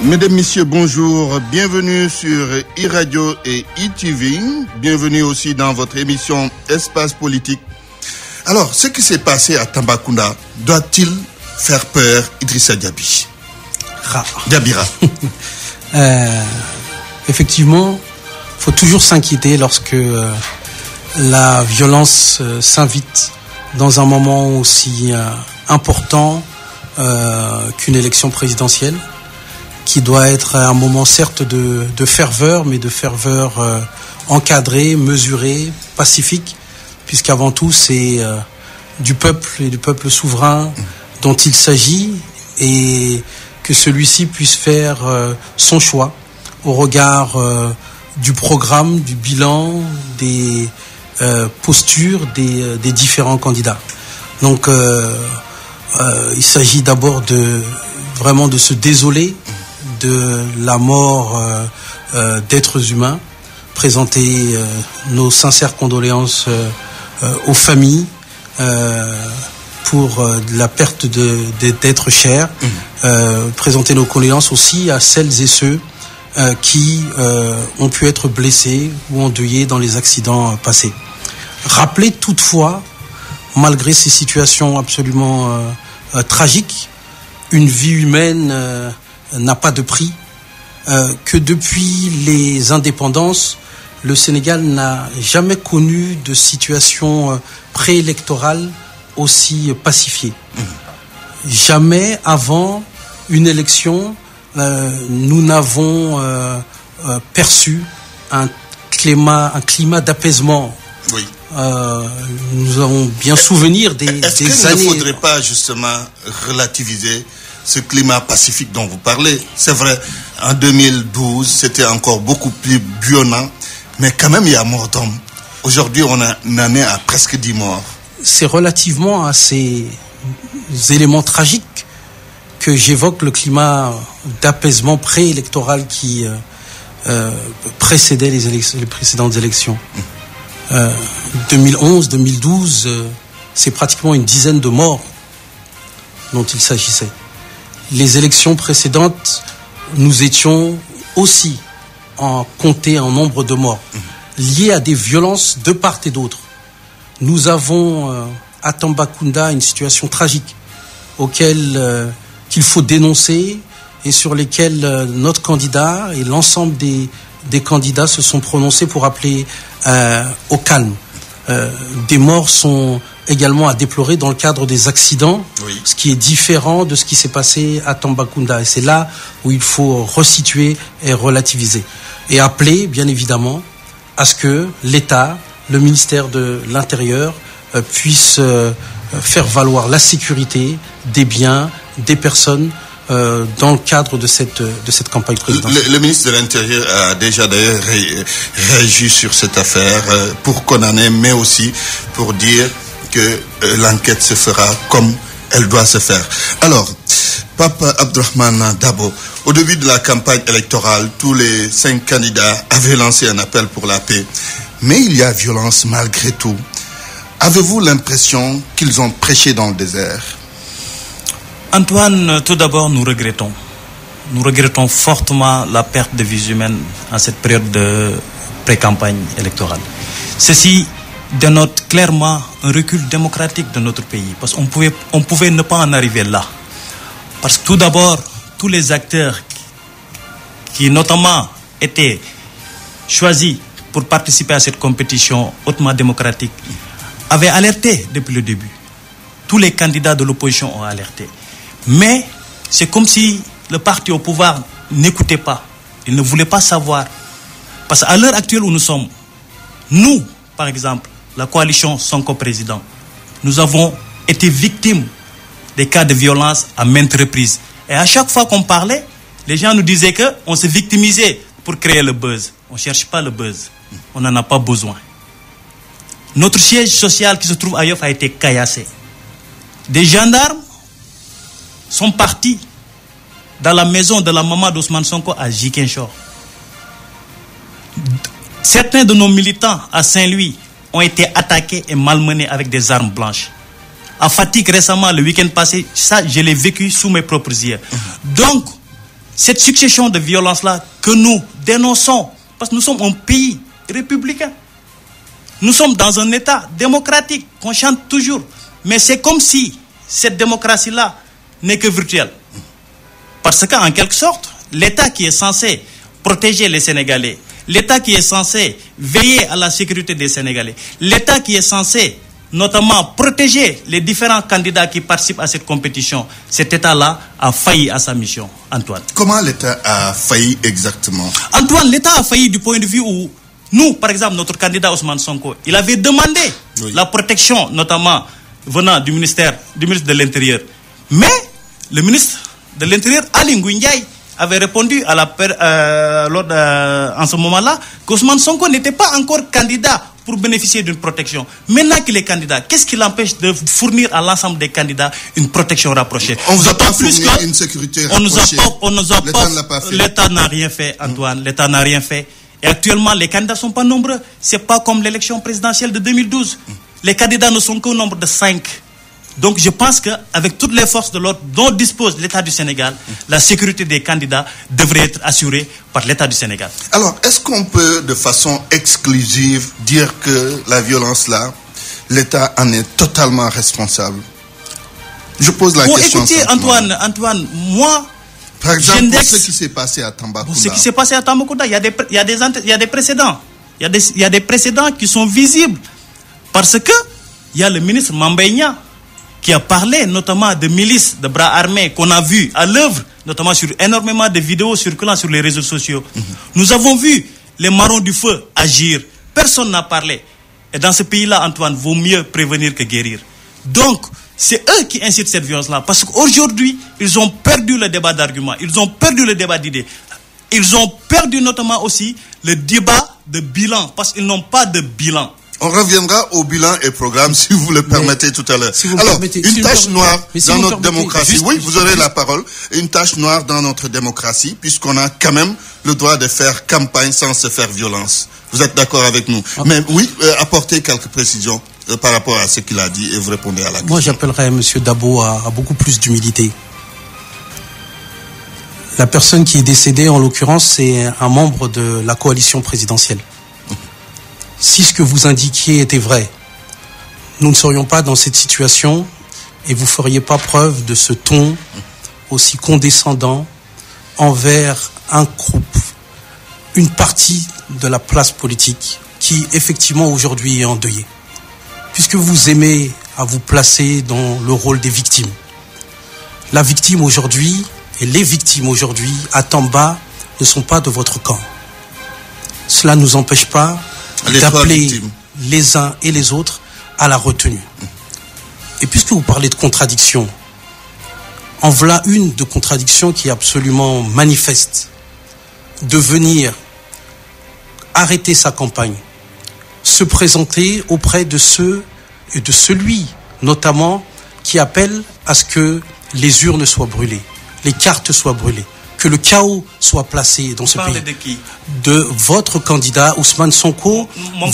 Mesdames, Messieurs, bonjour. Bienvenue sur e-radio et e-TV. Bienvenue aussi dans votre émission Espace Politique. Alors, ce qui s'est passé à Tambacounda doit-il faire peur Idrissa Diaby? Diabira. Effectivement, il faut toujours s'inquiéter lorsque la violence s'invite dans un moment aussi important qu'une élection présidentielle, qui doit être un moment certes de ferveur, mais de ferveur encadrée, mesurée, pacifique, puisqu'avant tout c'est du peuple et du peuple souverain dont il s'agit, et que celui-ci puisse faire son choix au regard du programme, du bilan, des postures des différents candidats. Donc il s'agit d'abord vraiment de se désoler de la mort d'êtres humains, présenter nos sincères condoléances aux familles pour la perte d'êtres chers, présenter nos condoléances aussi à celles et ceux qui ont pu être blessés ou endeuillés dans les accidents passés. Rappeler toutefois, malgré ces situations absolument tragiques, une vie humaine n'a pas de prix, que depuis les indépendances, le Sénégal n'a jamais connu de situation préélectorale aussi pacifiée. Jamais avant une élection, nous n'avons perçu un climat d'apaisement. Oui. Nous avons bien souvenir des années... Est-ce qu'il ne faudrait pas justement relativiser ce climat pacifique dont vous parlez? C'est vrai, en 2012, c'était encore beaucoup plus violent, mais quand même il y a mort d'hommes. Aujourd'hui, on en est à presque 10 morts. C'est relativement à ces éléments tragiques que j'évoque le climat d'apaisement préélectoral qui précédait les précédentes élections. 2011, 2012, c'est pratiquement une dizaine de morts dont il s'agissait. Les élections précédentes, nous étions aussi comptés en nombre de morts, liés à des violences de part et d'autre. Nous avons à Tambacounda une situation tragique qu'il faut dénoncer et sur lesquelles notre candidat et l'ensemble des candidats se sont prononcés pour appeler au calme. Des morts sont également à déplorer dans le cadre des accidents, oui. Ce qui est différent de ce qui s'est passé à Tambacounda. Et c'est là où il faut resituer et relativiser. Et appeler, bien évidemment, à ce que l'État, le ministère de l'Intérieur, puisse faire valoir la sécurité des biens, des personnes, dans le cadre de cette campagne présidentielle. Le ministre de l'Intérieur a déjà d'ailleurs réagi sur cette affaire pour condamner, mais aussi pour dire que l'enquête se fera comme elle doit se faire. Alors, Papa Abdourahmane Dabo, au début de la campagne électorale, tous les 5 candidats avaient lancé un appel pour la paix. Mais il y a violence malgré tout. Avez-vous l'impression qu'ils ont prêché dans le désert? Antoine, tout d'abord, nous regrettons fortement la perte de vies humaines en cette période de pré-campagne électorale. Ceci dénote clairement un recul démocratique de notre pays, parce qu'on pouvait ne pas en arriver là. Parce que tout d'abord, tous les acteurs qui notamment étaient choisis pour participer à cette compétition hautement démocratique avaient alerté depuis le début. Tous les candidats de l'opposition ont alerté. Mais c'est comme si le parti au pouvoir n'écoutait pas. Il ne voulait pas savoir. Parce qu'à l'heure actuelle où nous sommes, nous, par exemple, la coalition Sonko Président, nous avons été victimes des cas de violence à maintes reprises. Et à chaque fois qu'on parlait, les gens nous disaient qu'on se victimisait pour créer le buzz. On ne cherche pas le buzz. On n'en a pas besoin. Notre siège social qui se trouve à Yoff a été caillassé. Des gendarmes sont partis dans la maison de la maman d'Ousmane Sonko à Ziguinchor. Certains de nos militants à Saint-Louis ont été attaqués et malmenés avec des armes blanches. À Fatick récemment, le week-end passé, ça je l'ai vécu sous mes propres yeux. Donc, cette succession de violences-là que nous dénonçons, parce que nous sommes un pays républicain. Nous sommes dans un État démocratique qu'on chante toujours. Mais c'est comme si cette démocratie-là n'est que virtuelle. Parce qu'en quelque sorte, l'État qui est censé protéger les Sénégalais, l'État qui est censé veiller à la sécurité des Sénégalais, l'État qui est censé notamment protéger les différents candidats qui participent à cette compétition, cet État-là a failli à sa mission, Antoine. Comment l'État a failli exactement? Antoine, l'État a failli du point de vue où nous, par exemple, notre candidat Ousmane Sonko, il avait demandé la protection, notamment venant du ministre de l'Intérieur. Mais le ministre de l'Intérieur, Aly Ngouille Ndiaye, avait répondu en ce moment-là qu'Ousmane Sonko n'était pas encore candidat pour bénéficier d'une protection. Maintenant qu'il est candidat, qu'est-ce qui l'empêche de fournir à l'ensemble des candidats une protection rapprochée? On vous a pas fourni une sécurité rapprochée. L'État n'a rien fait, Antoine. L'État n'a rien fait. Et actuellement, les candidats ne sont pas nombreux. Ce n'est pas comme l'élection présidentielle de 2012. Les candidats ne sont qu'au nombre de 5. Donc je pense qu'avec toutes les forces de l'ordre dont dispose l'État du Sénégal, la sécurité des candidats devrait être assurée par l'État du Sénégal. Alors, est-ce qu'on peut de façon exclusive dire que la violence-là, l'État en est totalement responsable? Je pose la question. Écoutez, Antoine, moi... Par exemple, pour ce qui s'est passé à Tambacounda. Ce qui s'est passé à Tambacounda, il y a des précédents. Il y a des précédents qui sont visibles. Parce que il y a le ministre Mambay Niang qui a parlé notamment de milices, de bras armés qu'on a vu à l'œuvre, notamment sur énormément de vidéos circulant sur les réseaux sociaux. Nous avons vu les marrons du feu agir. Personne n'a parlé. Et dans ce pays-là, Antoine, vaut mieux prévenir que guérir. Donc, c'est eux qui incitent cette violence-là. Parce qu'aujourd'hui, ils ont perdu le débat d'arguments. Ils ont perdu le débat d'idées. Ils ont perdu notamment aussi le débat de bilan. Parce qu'ils n'ont pas de bilan. On reviendra au bilan et programme, si vous le permettez, tout à l'heure. Alors, une tache noire dans notre démocratie. Oui, vous aurez la parole. Une tache noire dans notre démocratie, puisqu'on a quand même le droit de faire campagne sans se faire violence. Vous êtes d'accord avec nous? Mais oui, apportez quelques précisions par rapport à ce qu'il a dit et vous répondez à la question. Moi, j'appellerais M. Dabo à beaucoup plus d'humilité. La personne qui est décédée, en l'occurrence, c'est un membre de la coalition présidentielle. Si ce que vous indiquiez était vrai, nous ne serions pas dans cette situation et vous ne feriez pas preuve de ce ton aussi condescendant envers un groupe, une partie de la classe politique qui, effectivement, aujourd'hui est endeuillée. Puisque vous aimez à vous placer dans le rôle des victimes. La victime aujourd'hui et les victimes aujourd'hui, à Tamba, ne sont pas de votre camp. Cela ne nous empêche pas d'appeler les uns et les autres à la retenue. Et puisque vous parlez de contradiction, en voilà une de contradiction qui est absolument manifeste. De venir arrêter sa campagne, se présenter auprès de ceux et de celui, notamment, qui appelle à ce que les urnes soient brûlées, les cartes soient brûlées, que le chaos soit placé dans ce pays. De qui? De votre candidat Ousmane Sonko. Mon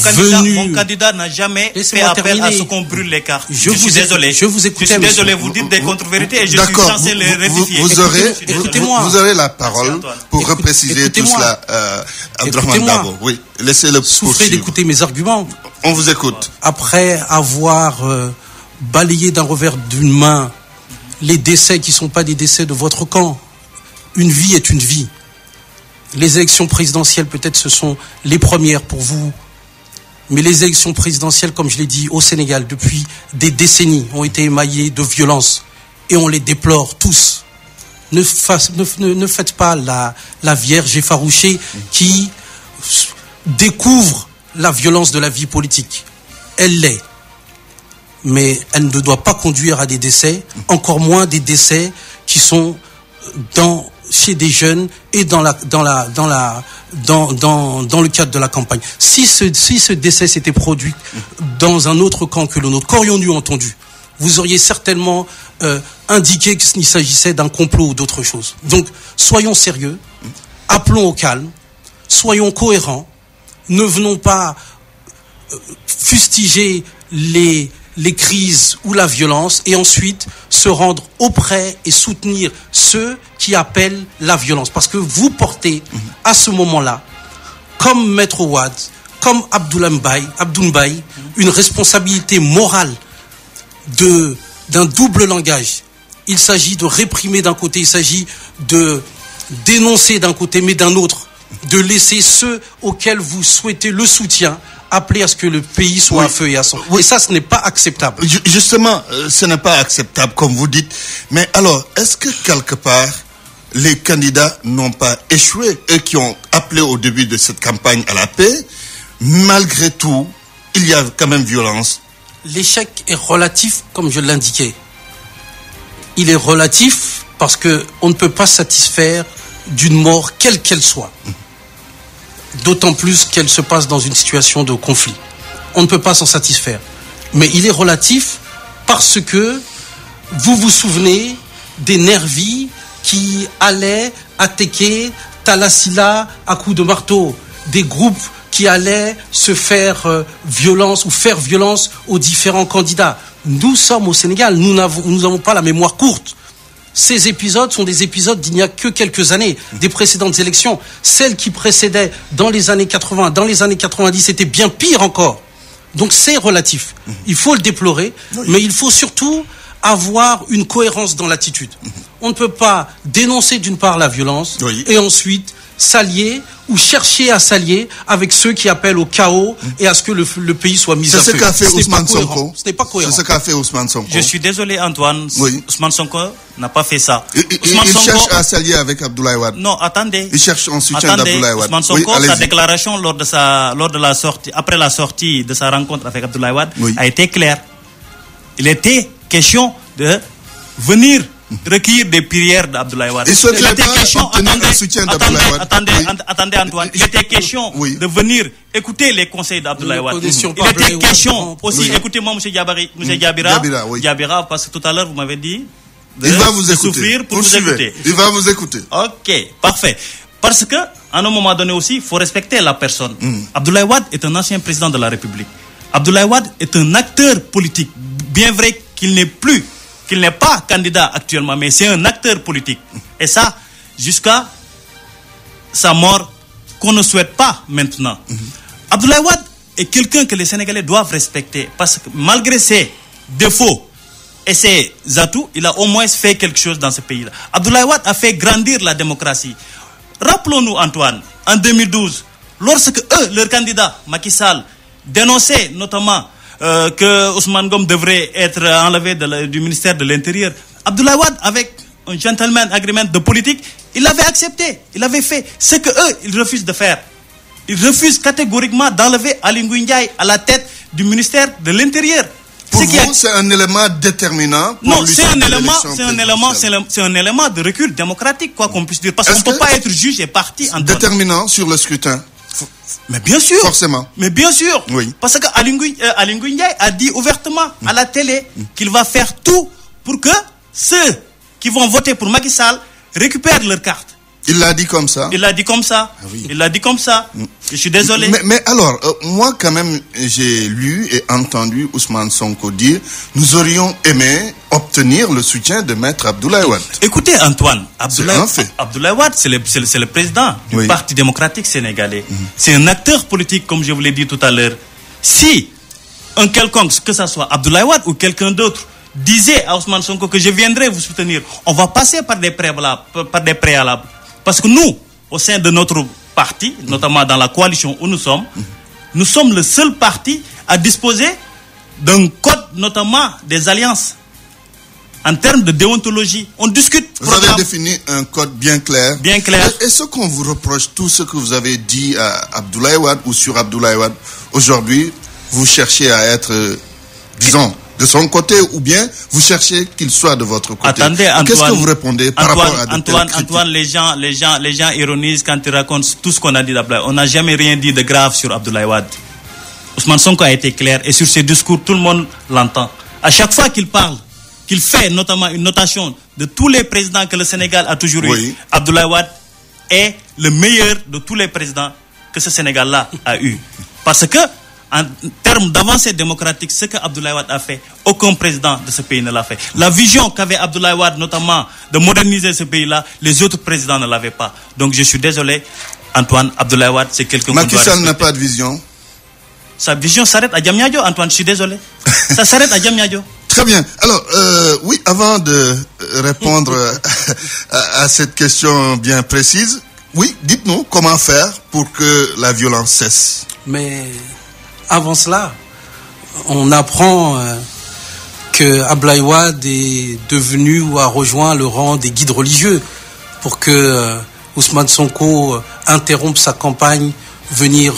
candidat n'a jamais fait appel à ce qu'on brûle les cartes. Je suis désolé. Je suis désolé, vous dites des contre-vérités et je suis censé les rectifier. Vous aurez la parole pour repréciser tout cela, Abdourahmane Dabo. Oui, laissez-le souffrez d'écouter mes arguments. On vous écoute. Après avoir balayé d'un revers d'une main les décès qui ne sont pas des décès de votre camp, une vie est une vie. Les élections présidentielles, peut-être, ce sont les premières pour vous. Mais les élections présidentielles, comme je l'ai dit, au Sénégal, depuis des décennies, ont été émaillées de violence. Et on les déplore tous. Ne faites pas la vierge effarouchée qui découvre la violence de la vie politique. Elle l'est. Mais elle ne doit pas conduire à des décès, encore moins des décès qui sont chez des jeunes et dans le cadre de la campagne. Si ce décès s'était produit dans un autre camp que le nôtre, qu'aurions-nous entendu? Vous auriez certainement indiqué qu'il s'agissait d'un complot ou d'autre chose. Donc, soyons sérieux, appelons au calme, soyons cohérents, ne venons pas fustiger les les crises ou la violence et ensuite se rendre auprès et soutenir ceux qui appellent la violence. Parce que vous portez à ce moment-là, comme Maître Wade, comme Abdoul Mbaye, une responsabilité morale d'un double langage. Il s'agit de réprimer d'un côté, il s'agit de dénoncer d'un côté, mais d'un autre, de laisser ceux auxquels vous souhaitez le soutien appeler à ce que le pays soit à feu et à sang. Et ça, ce n'est pas acceptable. Justement, ce n'est pas acceptable, comme vous dites. Mais alors, est-ce que quelque part, les candidats n'ont pas échoué, eux qui ont appelé au début de cette campagne à la paix? Malgré tout, il y a quand même violence. L'échec est relatif, comme je l'indiquais. Il est relatif parce qu'on ne peut pas satisfaire d'une mort, quelle qu'elle soit. D'autant plus qu'elle se passe dans une situation de conflit. On ne peut pas s'en satisfaire. Mais il est relatif parce que vous vous souvenez des nervis qui allaient attaquer Talasila à coups de marteau, des groupes qui allaient se faire violence ou faire violence aux différents candidats. Nous sommes au Sénégal, nous n'avons pas la mémoire courte. Ces épisodes sont des épisodes d'il n'y a que quelques années, des précédentes élections. Celles qui précédaient dans les années 80, dans les années 90, c'était bien pire encore. Donc c'est relatif. Il faut le déplorer, mais il faut surtout avoir une cohérence dans l'attitude. On ne peut pas dénoncer d'une part la violence et ensuite s'allier ou chercher à s'allier avec ceux qui appellent au chaos et à ce que le pays soit mis à feu. C'est ce qu'a fait Ousmane Sonko. Ce n'est pas cohérent. C'est ce qu'a fait Ousmane Sonko. Je suis désolé, Antoine. Ousmane Sonko n'a pas fait ça. Il cherche à s'allier avec Abdoulaye Wade. Non, attendez. Il cherche un soutien d'Abdoulaye Wade. Ousmane Sonko, sa déclaration lors de la sortie, après la sortie de sa rencontre avec Abdoulaye Wade, a été claire. Il était question de venir recueillir des prières d'Abdoulaye Wade. Il était question, attendez Antoine, il était question de venir écouter les conseils d'Abdoulaye Wade. Il était question aussi, écoutez-moi M. Diabira, parce que tout à l'heure vous m'avez dit il va vous écouter. Souffrir pour vous écouter. Il va vous écouter. Ok, parfait. Parce que, à un moment donné aussi, il faut respecter la personne. Abdoulaye Wade est un ancien président de la République. Abdoulaye Wade est un acteur politique. Bien vrai qu'il n'est pas candidat actuellement, mais c'est un acteur politique. Et ça, jusqu'à sa mort, qu'on ne souhaite pas maintenant. Abdoulaye Wade est quelqu'un que les Sénégalais doivent respecter, parce que malgré ses défauts et ses atouts, il a au moins fait quelque chose dans ce pays-là. Abdoulaye Wade a fait grandir la démocratie. Rappelons-nous, Antoine, en 2012, lorsque leur candidat, Macky Sall, dénonçait notamment que Ousmane Ngom devrait être enlevé du ministère de l'Intérieur, Abdoulaye Wade, avec un gentleman agreement de politique, il l'avait accepté, il avait fait ce que eux, ils refusent de faire. Ils refusent catégoriquement d'enlever Aly Ngouille Ndiaye à la tête du ministère de l'Intérieur. Pour vous, c'est un élément déterminant pour non, c'est un élément de recul démocratique, quoi qu'on puisse dire. Parce qu'on ne peut pas être juge et parti en déterminant sur le scrutin. Mais bien sûr. Forcément. Mais bien sûr. Oui. Parce que Aly Ngouille Ndiaye a dit ouvertement à la télé qu'il va faire tout pour que ceux qui vont voter pour Macky Sall récupèrent leur carte. Il l'a dit comme ça. Il l'a dit comme ça. Ah oui. Il l'a dit comme ça. Je suis désolé. Mais alors, moi quand même, j'ai lu et entendu Ousmane Sonko dire, nous aurions aimé obtenir le soutien de Maître Abdoulaye Wade. Écoutez Antoine, Abdoulaye Wade, c'est le président du Parti démocratique sénégalais. C'est un acteur politique, comme je vous l'ai dit tout à l'heure. Si un quelconque, que ce soit Abdoulaye Wade ou quelqu'un d'autre, disait à Ousmane Sonko que je viendrai vous soutenir, on va passer par des préalables. Parce que nous, au sein de notre parti, notamment dans la coalition où nous sommes le seul parti à disposer d'un code, notamment des alliances. En termes de déontologie, on discute. Vous avez défini un code bien clair. Bien clair. Et ce qu'on vous reproche, tout ce que vous avez dit à Abdoulaye Wade ou sur Abdoulaye Wade, aujourd'hui, vous cherchez à être, disons, de son côté, ou bien vous cherchez qu'il soit de votre côté. Attendez, Antoine. Qu'est-ce que vous répondez par rapport à Antoine, les gens ironisent quand ils racontent tout ce qu'on a dit d'Abdoulaye. On n'a jamais rien dit de grave sur Abdoulaye Wade. Ousmane Sonko a été clair et sur ses discours, tout le monde l'entend. À chaque fois qu'il parle, qu'il fait notamment une notation de tous les présidents que le Sénégal a toujours eu, Abdoulaye Wade est le meilleur de tous les présidents que ce Sénégal-là a eu. Parce que en termes d'avancée démocratique, ce que Abdoulaye Wade a fait, aucun président de ce pays ne l'a fait. La vision qu'avait Abdoulaye Wade, notamment de moderniser ce pays-là, les autres présidents ne l'avaient pas. Donc je suis désolé, Antoine, Abdoulaye Wade, c'est quelqu'un qu'on doit respecter. Macky Sall n'a pas de vision. Sa vision s'arrête à Diamniadio, Antoine, je suis désolé. Ça s'arrête à Diamniadio. Très bien. Alors, oui, avant de répondre à cette question bien précise, oui, dites-nous comment faire pour que la violence cesse. Mais avant cela, on apprend que Abdoulaye Wade est devenu ou a rejoint le rang des guides religieux pour que Ousmane Sonko interrompe sa campagne, venir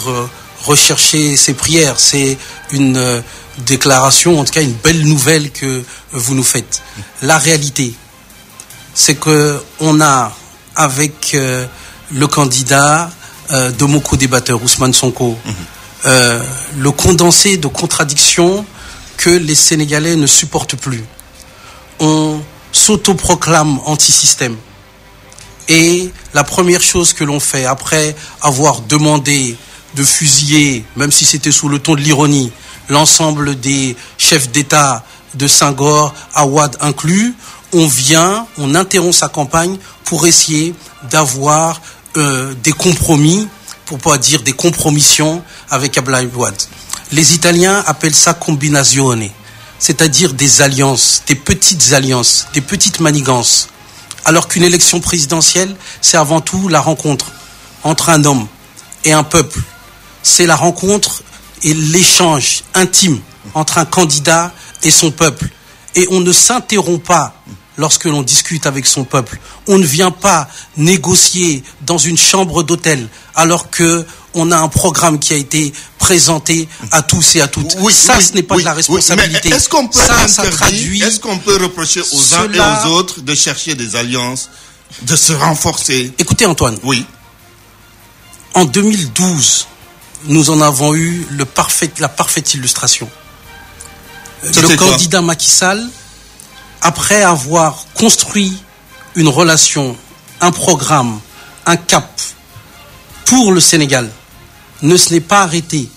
rechercher ses prières. C'est une déclaration, en tout cas une belle nouvelle que vous nous faites. La réalité, c'est que on a avec le candidat de mon co-débatteur Ousmane Sonko le condensé de contradictions que les Sénégalais ne supportent plus. On s'autoproclame anti-système. Et la première chose que l'on fait, après avoir demandé de fusiller, même si c'était sous le ton de l'ironie, l'ensemble des chefs d'État de Senghor à Wade inclus, on interrompt sa campagne pour essayer d'avoir des compromis, pour pas dire des compromissions avec Abdoulaye Wade. Les Italiens appellent ça combinazione, c'est-à-dire des alliances, des petites manigances. Alors qu'une élection présidentielle, c'est avant tout la rencontre entre un homme et un peuple. C'est la rencontre et l'échange intime entre un candidat et son peuple. Et on ne s'interrompt pas lorsque l'on discute avec son peuple. On ne vient pas négocier dans une chambre d'hôtel alors que on a un programme qui a été présenté à tous et à toutes. Ce n'est pas de la responsabilité. Mais est-ce qu'on peut reprocher aux uns et aux autres de chercher des alliances, de se renforcer? Écoutez Antoine. Oui. En 2012, nous en avons eu la parfaite illustration. Le candidat Macky Sall, après avoir construit une relation, un programme, un cap pour le Sénégal, ne se n'est pas arrêté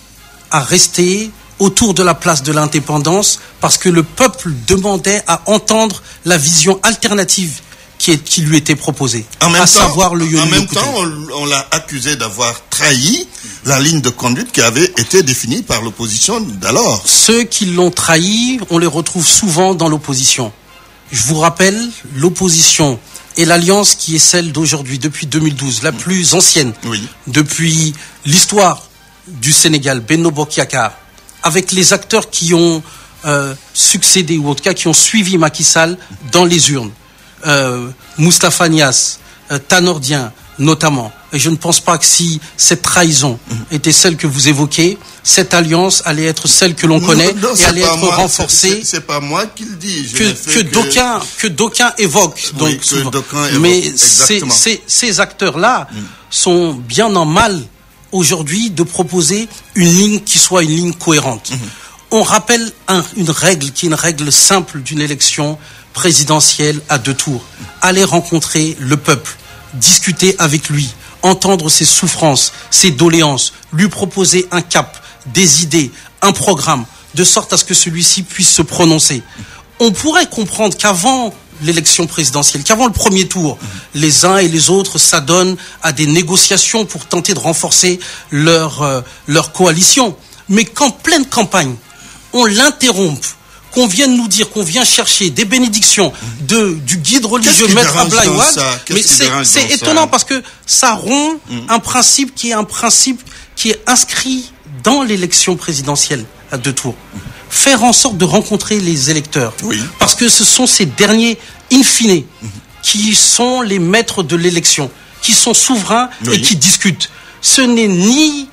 à rester autour de la place de l'indépendance parce que le peuple demandait à entendre la vision alternative qui lui était proposée, savoir le Yoni. En même temps, on l'a accusé d'avoir trahi la ligne de conduite qui avait été définie par l'opposition d'alors. Ceux qui l'ont trahi, on les retrouve souvent dans l'opposition. Je vous rappelle, l'opposition et l'alliance qui est celle d'aujourd'hui, depuis 2012, la plus ancienne, depuis l'histoire du Sénégal, Benno Bokk Yakaar, avec les acteurs qui ont succédé, ou en tout cas qui ont suivi Macky Sall dans les urnes. Moustapha Niasse, Tanor Dieng notamment. Et je ne pense pas que si cette trahison était celle que vous évoquez, cette alliance allait être celle que l'on connaît et allait être renforcée. C'est pas moi qui le dis. Que d'aucuns évoquent. Donc, mais ces acteurs-là sont bien en mal aujourd'hui de proposer une ligne qui soit une ligne cohérente. On rappelle une règle qui est une règle simple d'une élection présidentielle à 2 tours. Aller rencontrer le peuple, discuter avec lui, entendre ses souffrances, ses doléances, lui proposer un cap, des idées, un programme, de sorte à ce que celui-ci puisse se prononcer. On pourrait comprendre qu'avant l'élection présidentielle, qu'avant le premier tour, les uns et les autres s'adonnent à des négociations pour tenter de renforcer leur coalition. Mais qu'en pleine campagne, on l'interrompe, qu'on vienne nous dire, qu'on vient chercher des bénédictions du guide religieux Maître Abdoulaye Wade, mais c'est étonnant parce que ça rompt un principe qui est inscrit dans l'élection présidentielle à 2 tours. Faire en sorte de rencontrer les électeurs, parce que ce sont ces derniers, in fine, qui sont les maîtres de l'élection, qui sont souverains et qui discutent. Ce n'est ni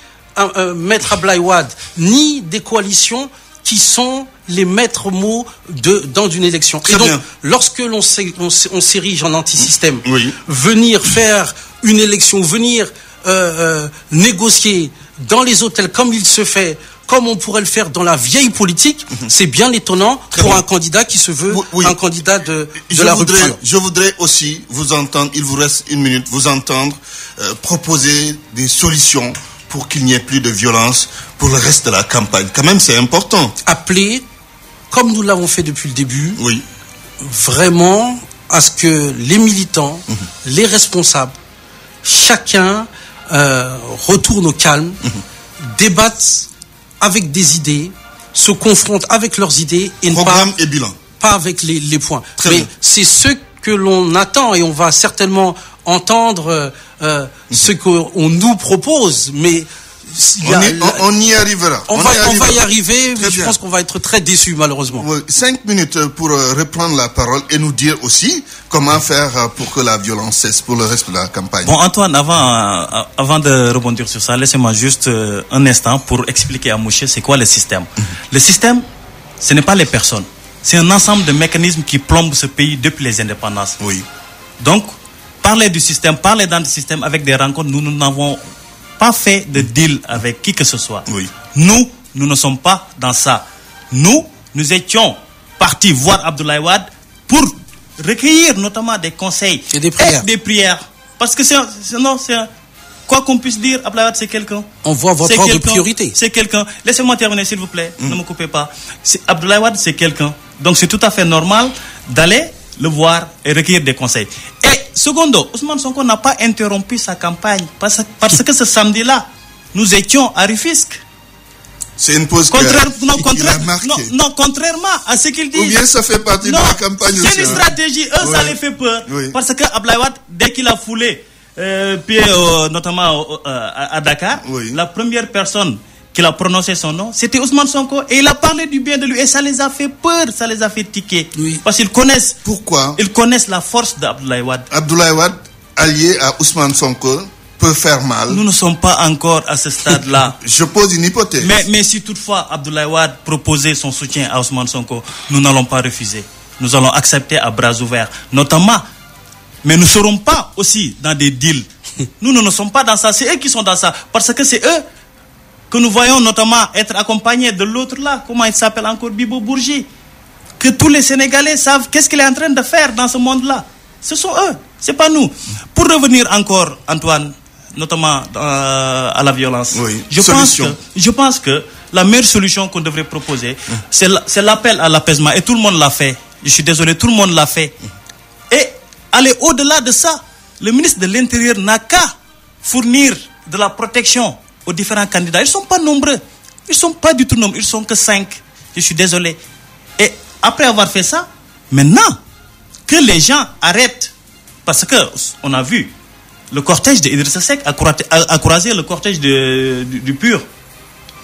Maître Abdoulaye Wade, ni des coalitions qui sont les maîtres mots dans une élection. Très et donc, bien. lorsque l'on s'érige en anti-système, venir faire une élection, venir négocier dans les hôtels comme il se fait, comme on pourrait le faire dans la vieille politique, c'est bien étonnant pour un candidat qui se veut un candidat de la rupture. Je voudrais aussi vous entendre, il vous reste 1 minute, vous entendre proposer des solutions pour qu'il n'y ait plus de violence pour le reste de la campagne. Quand même, c'est important. Appeler, comme nous l'avons fait depuis le début, oui, vraiment à ce que les militants, les responsables, chacun retourne au calme, débattent avec des idées, se confrontent avec leurs idées et programme et bilan. Pas avec les points. Très Mais bien. c'est ce que l'on attend et on va certainement entendre ce qu'on nous propose. Mais on y arrivera. On va y arriver, mais je pense qu'on va être très déçus malheureusement. 5 minutes pour reprendre la parole et nous dire aussi comment faire pour que la violence cesse pour le reste de la campagne. Bon, Antoine, avant de rebondir sur ça, laissez-moi juste un instant pour expliquer à Mouché c'est quoi le système. Le système, ce n'est pas les personnes. C'est un ensemble de mécanismes qui plombent ce pays depuis les indépendances. Oui. Donc, parler du système, parler dans le système avec des rencontres, nous n'avons pas fait de deal avec qui que ce soit. Oui. Nous ne sommes pas dans ça. Nous étions partis voir Abdoulaye Wade pour recueillir notamment des conseils et des prières. Parce que quoi qu'on puisse dire, Abdoulaye Wade c'est quelqu'un. On voit votre ordre de priorité. C'est quelqu'un. Laissez-moi terminer s'il vous plaît. Ne me coupez pas. Abdoulaye Wade c'est quelqu'un. Donc c'est tout à fait normal d'aller le voir et recueillir des conseils. Et secondo, Ousmane Sonko n'a pas interrompu sa campagne parce que ce samedi-là, nous étions à Rufisque. C'est une pause contrairement à ce qu'il dit. Ou bien ça fait partie de la campagne aussi. C'est une stratégie. Ça les fait peur. Oui. Parce que Abdoulaye Wade, dès qu'il a foulé pied notamment à Dakar, la première personne qu'il a prononcé son nom, c'était Ousmane Sonko. Et il a parlé du bien de lui. Et ça les a fait peur, ça les a fait tiquer. Oui. Parce qu'ils connaissent. Pourquoi? Ils connaissent la force d'Abdoulaye Wade. Abdoulaye Wade, allié à Ousmane Sonko, peut faire mal. Nous ne sommes pas encore à ce stade-là. Je pose une hypothèse. Mais si toutefois Abdoulaye Wade proposait son soutien à Ousmane Sonko, nous n'allons pas refuser. Nous allons accepter à bras ouverts. Notamment, mais nous ne serons pas aussi dans des deals. Nous ne sommes pas dans ça. C'est eux qui sont dans ça. Parce que c'est eux que nous voyons notamment être accompagnés de l'autre là. Comment il s'appelle encore? Bibo Bourgi. Que tous les Sénégalais savent qu'est-ce qu'il est en train de faire dans ce monde-là. Ce sont eux. C'est pas nous. Pour revenir encore, Antoine, notamment à la violence. Oui. Je pense que la meilleure solution qu'on devrait proposer, c'est l'appel à l'apaisement. Et tout le monde l'a fait. Je suis désolé, tout le monde l'a fait. Et aller au-delà de ça, le ministre de l'Intérieur n'a qu'à fournir de la protection aux différents candidats. Ils ne sont pas nombreux. Ils ne sont pas du tout nombreux. Ils ne sont que 5. Je suis désolé. Et après avoir fait ça, maintenant, que les gens arrêtent. Parce qu'on a vu le cortège d'Idrissa Seck a croisé le cortège du PUR.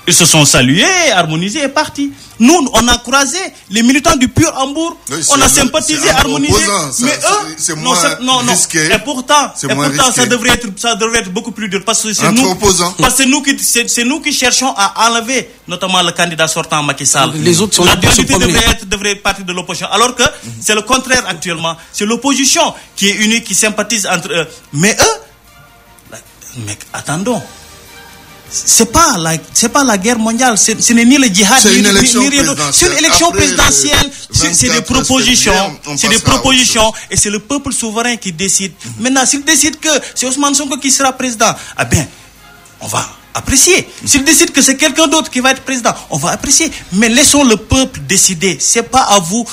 Ils se sont salués, harmonisés et partis. Nous, on a croisé les militants du PUR en Bourg. Oui, on a sympathisé, harmonisé. Mais eux, c'est moins risqué. Et pourtant, ça devrait être beaucoup plus dur. Parce que c'est nous qui cherchons à enlever, notamment le candidat sortant Macky Sall. Les autres sont la dualité devrait partir de l'opposition. Alors que c'est le contraire actuellement. C'est l'opposition qui est unie, qui sympathise entre eux. Mais eux, mec, attendons. C'est pas la guerre mondiale, ce n'est ni le djihad, c'est ni une élection c'est une élection présidentielle, c'est des propositions, et c'est le peuple souverain qui décide. Maintenant, s'il décide que c'est Ousmane Sonko qui sera président, ah bien, on va apprécier. S'il décide que c'est quelqu'un d'autre qui va être président, on va apprécier. Mais laissons le peuple décider. C'est pas à vous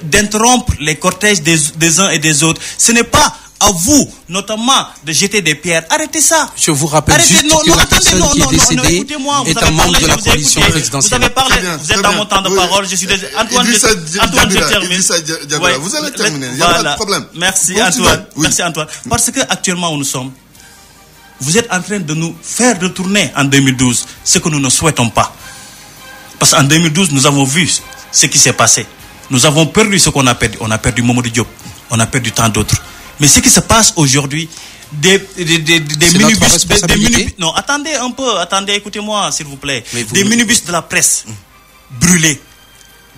d'interrompre les cortèges des uns et des autres. Ce n'est pas à vous, notamment, de jeter des pierres. Arrêtez ça. Je vous rappelle juste que la personne qui est décédée est un membre de la coalition présidentielle. Vous avez parlé, vous êtes dans mon temps de parole. Je suis désolé. Antoine, je termine. Vous allez terminer. Il n'y a pas de problème. Merci, Antoine. Merci, Antoine. Parce que actuellement où nous sommes, vous êtes en train de nous faire retourner en 2012, ce que nous ne souhaitons pas. Parce qu'en 2012, nous avons vu ce qui s'est passé. Nous avons perdu ce qu'on a perdu. On a perdu Mamadou Diop. On a perdu tant d'autres. Mais ce qui se passe aujourd'hui, des minibus, non, attendez un peu, écoutez-moi, s'il vous plaît. Des minibus de la presse brûlés,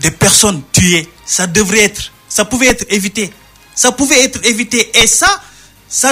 des personnes tuées, ça pouvait être évité. Et ça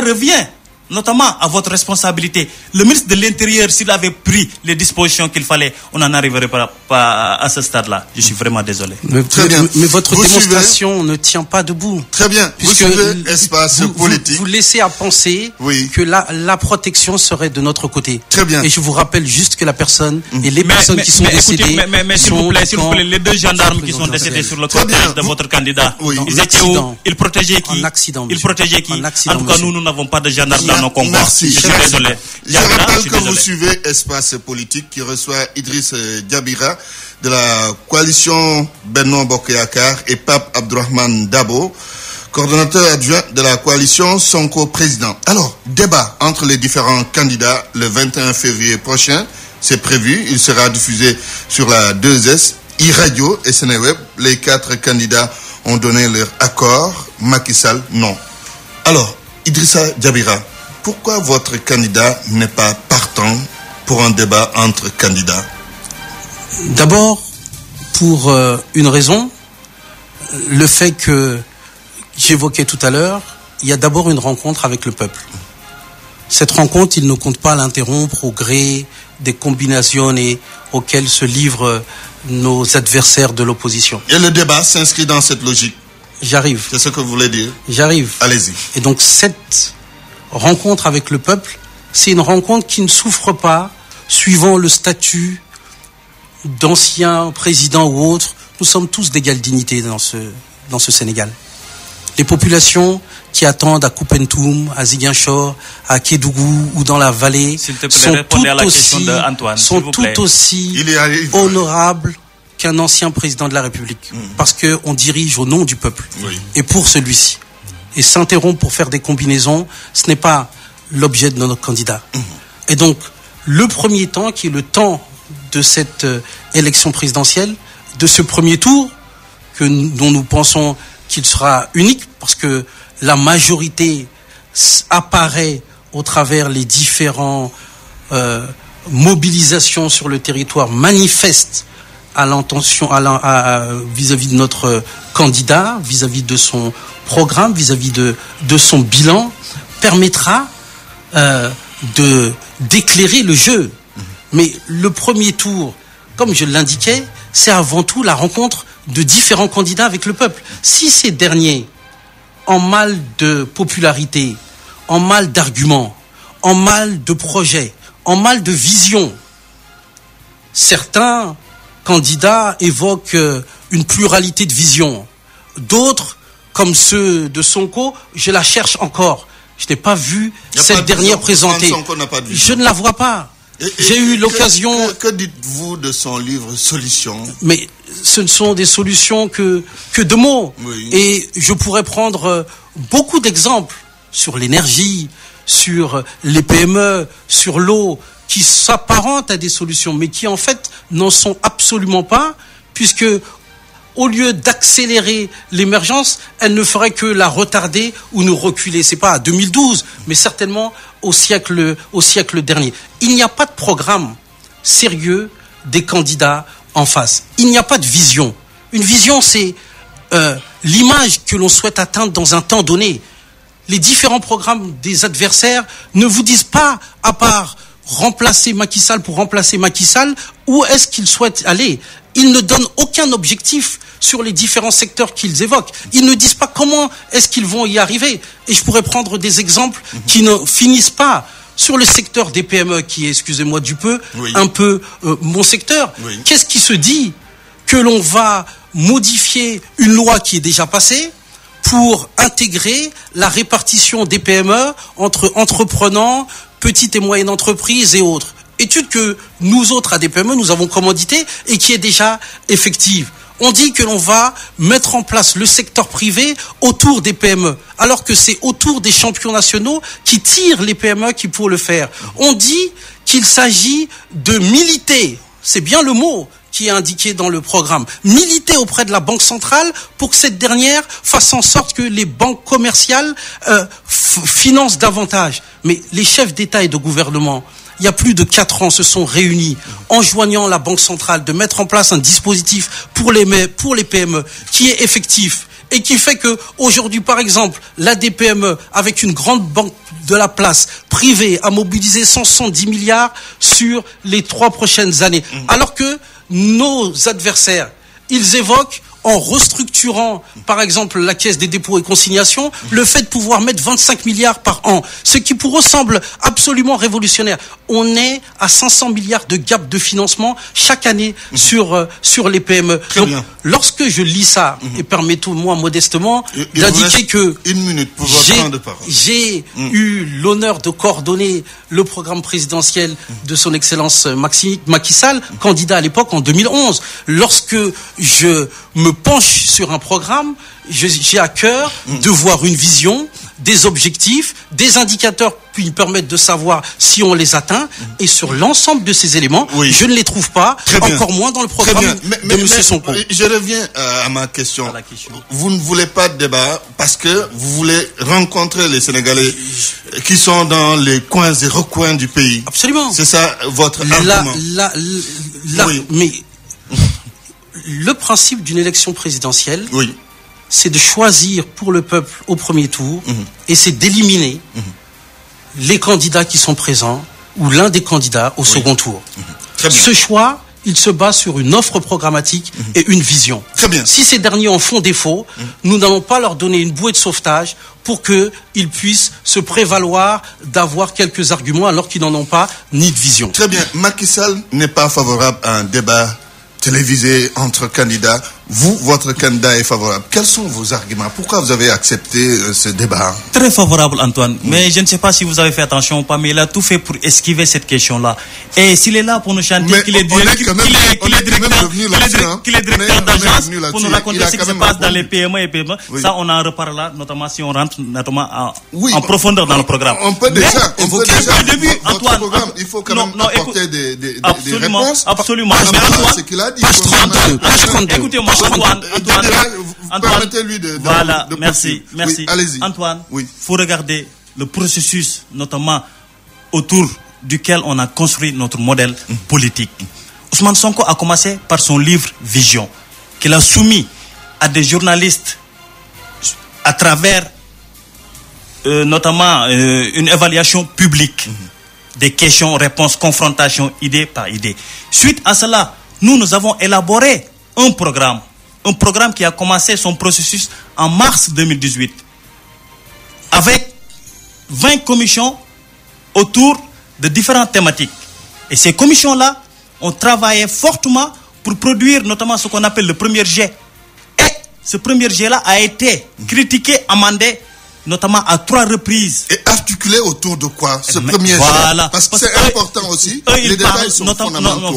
revient notamment à votre responsabilité. Le ministre de l'Intérieur, s'il avait pris les dispositions qu'il fallait, on n'en arriverait pas à ce stade-là. Je suis vraiment désolé. Très bien. Mais votre démonstration ne tient pas debout. Très bien. Puisque vous suivez Espace Politique. Vous laissez à penser que la protection serait de notre côté. Très bien. Et je vous rappelle juste que la personne et les personnes qui sont décédées. Mais s'il vous plaît, les deux gendarmes qui sont décédés sur le cortège de votre candidat, ils étaient où? Ils protégeaient qui? En accident. Ils protégeaient qui? En tout cas, nous n'avons pas de gendarmes dans nos convois. Merci. Je suis désolé. Je rappelle que vous suivez Espace Politique qui reçoit Idriss Diabira de la coalition Benno Bokk Yakaar et Pape Abdourahmane Dabo, coordonnateur adjoint de la coalition Sonko Président. Alors, débat entre les différents candidats le 21 février prochain, c'est prévu. Il sera diffusé sur la 2S, iRadio et Sénéweb. Les 4 candidats ont donné leur accord. Macky Sall, non. Alors, Idrissa Diabira, pourquoi votre candidat n'est pas partant pour un débat entre candidats? D'abord, pour une raison, le fait que j'évoquais tout à l'heure, il y a d'abord une rencontre avec le peuple. Cette rencontre, il ne compte pas l'interrompre au gré des combinaisons auxquelles se livrent nos adversaires de l'opposition. Et le débat s'inscrit dans cette logique. J'arrive. C'est ce que vous voulez dire? J'arrive. Allez-y. Et donc cette rencontre avec le peuple, c'est une rencontre qui ne souffre pas suivant le statut d'ancien président ou autre. Nous sommes tous d'égale dignité dans ce Sénégal. Les populations qui attendent à Koupentoum, à Ziguinchor, à Kédougou ou dans la vallée sont tout aussi honorables qu'un ancien président de la République. Parce qu'on dirige au nom du peuple et pour celui-ci. Et s'interrompre pour faire des combinaisons, ce n'est pas l'objet de notre candidat. Et donc, le premier temps, qui est le temps de cette élection présidentielle, de ce premier tour, dont nous pensons qu'il sera unique, parce que la majorité apparaît au travers les différents mobilisations sur le territoire manifestes à l'intention vis-à-vis de notre candidat, vis-à-vis de son programme, vis-à-vis de son bilan, permettra d'éclairer le jeu. Mais le premier tour, comme je l'indiquais, c'est avant tout la rencontre de différents candidats avec le peuple. Si ces derniers, en mal de popularité, en mal d'arguments, en mal de projets, en mal de vision, certains candidats évoquent une pluralité de visions. D'autres, comme ceux de Sonko, je la cherche encore. Je n'ai pas vu cette dernière présentée. Je ne la vois pas. J'ai eu l'occasion... Que dites-vous de son livre Solutions? Mais ce ne sont des solutions que de mots. Oui. Et je pourrais prendre beaucoup d'exemples sur l'énergie, sur les PME, sur l'eau, qui s'apparentent à des solutions, mais qui en fait n'en sont absolument pas, puisque au lieu d'accélérer l'émergence, elle ne ferait que la retarder ou nous reculer. C'est pas à 2012, mais certainement au siècle dernier. Il n'y a pas de programme sérieux des candidats en face. Il n'y a pas de vision. Une vision, c'est l'image que l'on souhaite atteindre dans un temps donné. Les différents programmes des adversaires ne vous disent pas, à part remplacer Macky Sall pour remplacer Macky Sall, où est-ce qu'ils souhaitent aller. Ils ne donnent aucun objectif sur les différents secteurs qu'ils évoquent. Ils ne disent pas comment est-ce qu'ils vont y arriver. Et je pourrais prendre des exemples qui ne finissent pas. Sur le secteur des PME, qui est, excusez-moi du peu, un peu mon secteur, qu'est-ce qui se dit que l'on va modifier une loi qui est déjà passée pour intégrer la répartition des PME entre entreprenants, petites et moyennes entreprises et autres. Étude que nous autres, à des PME, nous avons commandité et qui est déjà effective. On dit que l'on va mettre en place le secteur privé autour des PME, alors que c'est autour des champions nationaux qui tirent les PME qui pour le faire. On dit qu'il s'agit de militer, c'est bien le mot qui est indiqué dans le programme, militer auprès de la Banque centrale pour que cette dernière fasse en sorte que les banques commerciales financent davantage. Mais les chefs d'État et de gouvernement, il y a plus de 4 ans, se sont réunis, enjoignant la Banque centrale de mettre en place un dispositif pour les PME qui est effectif et qui fait que aujourd'hui, par exemple, la DPME, avec une grande banque de la place privée, a mobilisé 170 milliards sur les 3 prochaines années. Alors que nos adversaires, ils évoquent, en restructurant, par exemple, la Caisse des dépôts et consignations, le fait de pouvoir mettre 25 milliards par an, ce qui pour eux semble absolument révolutionnaire. On est à 500 milliards de gap de financement chaque année sur les PME. Très Donc, bien. lorsque je lis ça, et permettez-moi modestement d'indiquer que une minute pour votre temps de parole. j'ai eu l'honneur de coordonner le programme présidentiel de son Excellence Macky Sall, candidat à l'époque en 2011. Lorsque je me penche sur un programme, j'ai à cœur de voir une vision, des objectifs, des indicateurs qui permettent de savoir si on les atteint. Et sur l'ensemble de ces éléments, je ne les trouve pas, encore moins dans le programme de M. Sonko. Je reviens à ma question. Vous ne voulez pas de débat parce que vous voulez rencontrer les Sénégalais qui sont dans les coins et recoins du pays. Absolument. C'est ça votre argument. Mais le principe d'une élection présidentielle, oui, c'est de choisir pour le peuple au premier tour et c'est d'éliminer les candidats qui sont présents ou l'un des candidats au second tour. Très bien. Ce choix, il se base sur une offre programmatique et une vision. Très bien. Si ces derniers en font défaut, nous n'allons pas leur donner une bouée de sauvetage pour qu'ils puissent se prévaloir d'avoir quelques arguments alors qu'ils n'en ont pas ni de vision. Très bien. Macky Sall n'est pas favorable à un débat télévisé entre candidats. Vous, votre candidat est favorable. Quels sont vos arguments? Pourquoi vous avez accepté ce débat? Très favorable, Antoine. Mais je ne sais pas si vous avez fait attention ou pas, mais il a tout fait pour esquiver cette question-là. Et s'il est là pour nous chanter qu'il est directeur d'agence, pour nous raconter ce qui se passe dans les PME et PME, ça, on en reparlera, notamment si on rentre en profondeur dans le programme. On peut déjà évoquer au début, Antoine, programme. Il faut quand même apporter des réponses. Absolument. Ce qu'il a dit. Écoutez-moi, Antoine, permettez-lui de voilà, merci. Oui, allez-y. Antoine, faut regarder le processus, notamment autour duquel on a construit notre modèle politique. Ousmane Sonko a commencé par son livre Vision, qu'il a soumis à des journalistes à travers notamment une évaluation publique des questions, réponses, confrontation, idée par idée. Suite à cela, nous avons élaboré un programme qui a commencé son processus en mars 2018 avec 20 commissions autour de différentes thématiques. Et ces commissions-là ont travaillé fortement pour produire notamment ce qu'on appelle le premier jet. Et ce premier jet-là a été critiqué, amendé, notamment à 3 reprises. Et articulé autour de quoi ce premier jet? Parce que c'est important aussi. Les détails sont fondamentaux.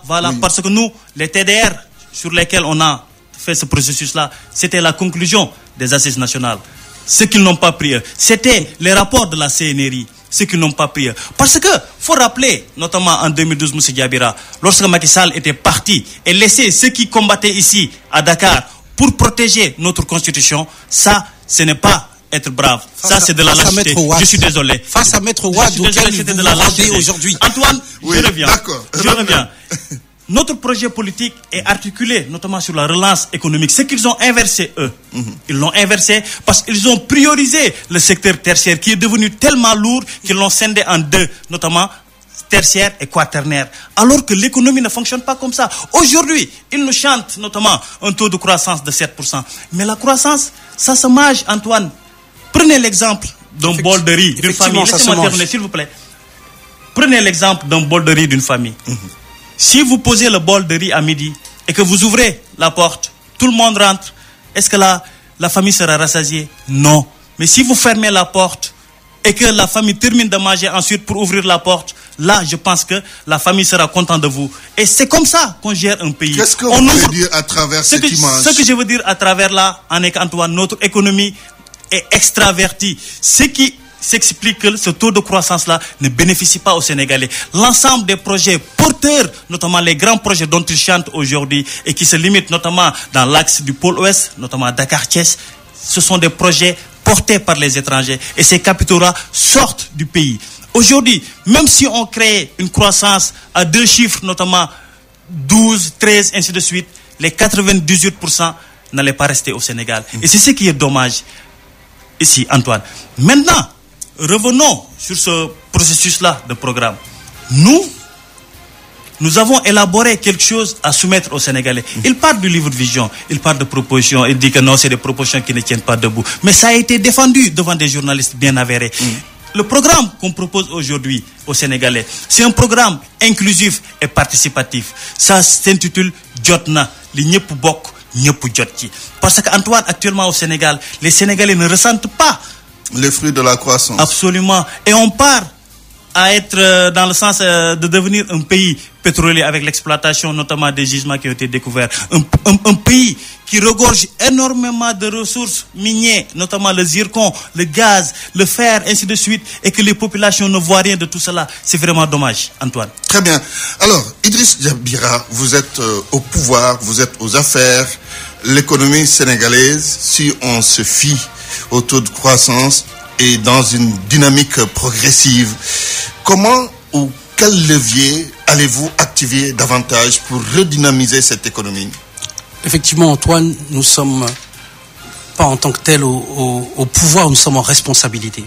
Voilà. Parce que nous, les TDR sur lesquels on a fait ce processus-là, c'était la conclusion des assises nationales. Ce qu'ils n'ont pas pris, c'était les rapports de la CNRI, ce qu'ils n'ont pas pris. Parce que, faut rappeler, notamment en 2012, M. Diabira, lorsque Macky Sall était parti et laissé ceux qui combattaient ici, à Dakar, pour protéger notre constitution, ça, ce n'est pas être brave. Ça, c'est de la lâcheté. Je suis désolé. Face à Maître Ouad, c'était de la lâcheté aujourd'hui. Antoine, je reviens. D'accord. Je reviens. Notre projet politique est articulé notamment sur la relance économique. Ce qu'ils ont inversé, eux, ils l'ont inversé parce qu'ils ont priorisé le secteur tertiaire qui est devenu tellement lourd qu'ils l'ont scindé en 2, notamment tertiaire et quaternaire. Alors que l'économie ne fonctionne pas comme ça. Aujourd'hui, ils nous chantent notamment un taux de croissance de 7%. Mais la croissance, ça se mange, Antoine. Prenez l'exemple d'un bol de riz d'une famille. Laissez-moi terminer, s'il vous plaît. Prenez l'exemple d'un bol de riz d'une famille. Si vous posez le bol de riz à midi et que vous ouvrez la porte, tout le monde rentre, est-ce que la famille sera rassasiée? Non. Mais si vous fermez la porte et que la famille termine de manger ensuite pour ouvrir la porte, là, je pense que la famille sera contente de vous. Et c'est comme ça qu'on gère un pays. Qu'est-ce que vous voulez dire à travers cette image? Ce que je veux dire à travers là, Antoine, notre économie est extravertie. Ce qui s'explique que ce taux de croissance-là ne bénéficie pas aux Sénégalais. L'ensemble des projets porteurs, notamment les grands projets dont ils chantent aujourd'hui et qui se limitent notamment dans l'axe du pôle ouest, notamment Dakar-Thiès, ce sont des projets portés par les étrangers. Et ces capitaux-là sortent du pays. Aujourd'hui, même si on crée une croissance à 2 chiffres, notamment 12, 13, ainsi de suite, les 98% n'allaient pas rester au Sénégal. Et c'est ce qui est dommage ici, Antoine. Maintenant, revenons sur ce processus-là de programme. Nous avons élaboré quelque chose à soumettre aux Sénégalais. Il parle du livre de vision, il parle de propositions, il dit que non, c'est des propositions qui ne tiennent pas debout. Mais ça a été défendu devant des journalistes bien avérés. Le programme qu'on propose aujourd'hui aux Sénégalais, c'est un programme inclusif et participatif. Ça s'intitule Jotna, li ñepp bok, ñepp jot ci. Parce qu'Antoine, actuellement au Sénégal, les Sénégalais ne ressentent pas les fruits de la croissance. Absolument. Et on part à être dans le sens de devenir un pays pétrolier avec l'exploitation notamment des gisements qui ont été découverts. Un pays qui regorge énormément de ressources minières, notamment le zircon, le gaz, le fer, ainsi de suite, et que les populations ne voient rien de tout cela. C'est vraiment dommage, Antoine. Très bien. Alors, Idriss Djabira, vous êtes au pouvoir, vous êtes aux affaires. L'économie sénégalaise, si on se fie au taux de croissance, est dans une dynamique progressive. Comment ou quel levier allez-vous activer davantage pour redynamiser cette économie? Effectivement, Antoine, nous sommes pas en tant que tel au pouvoir, nous sommes en responsabilité.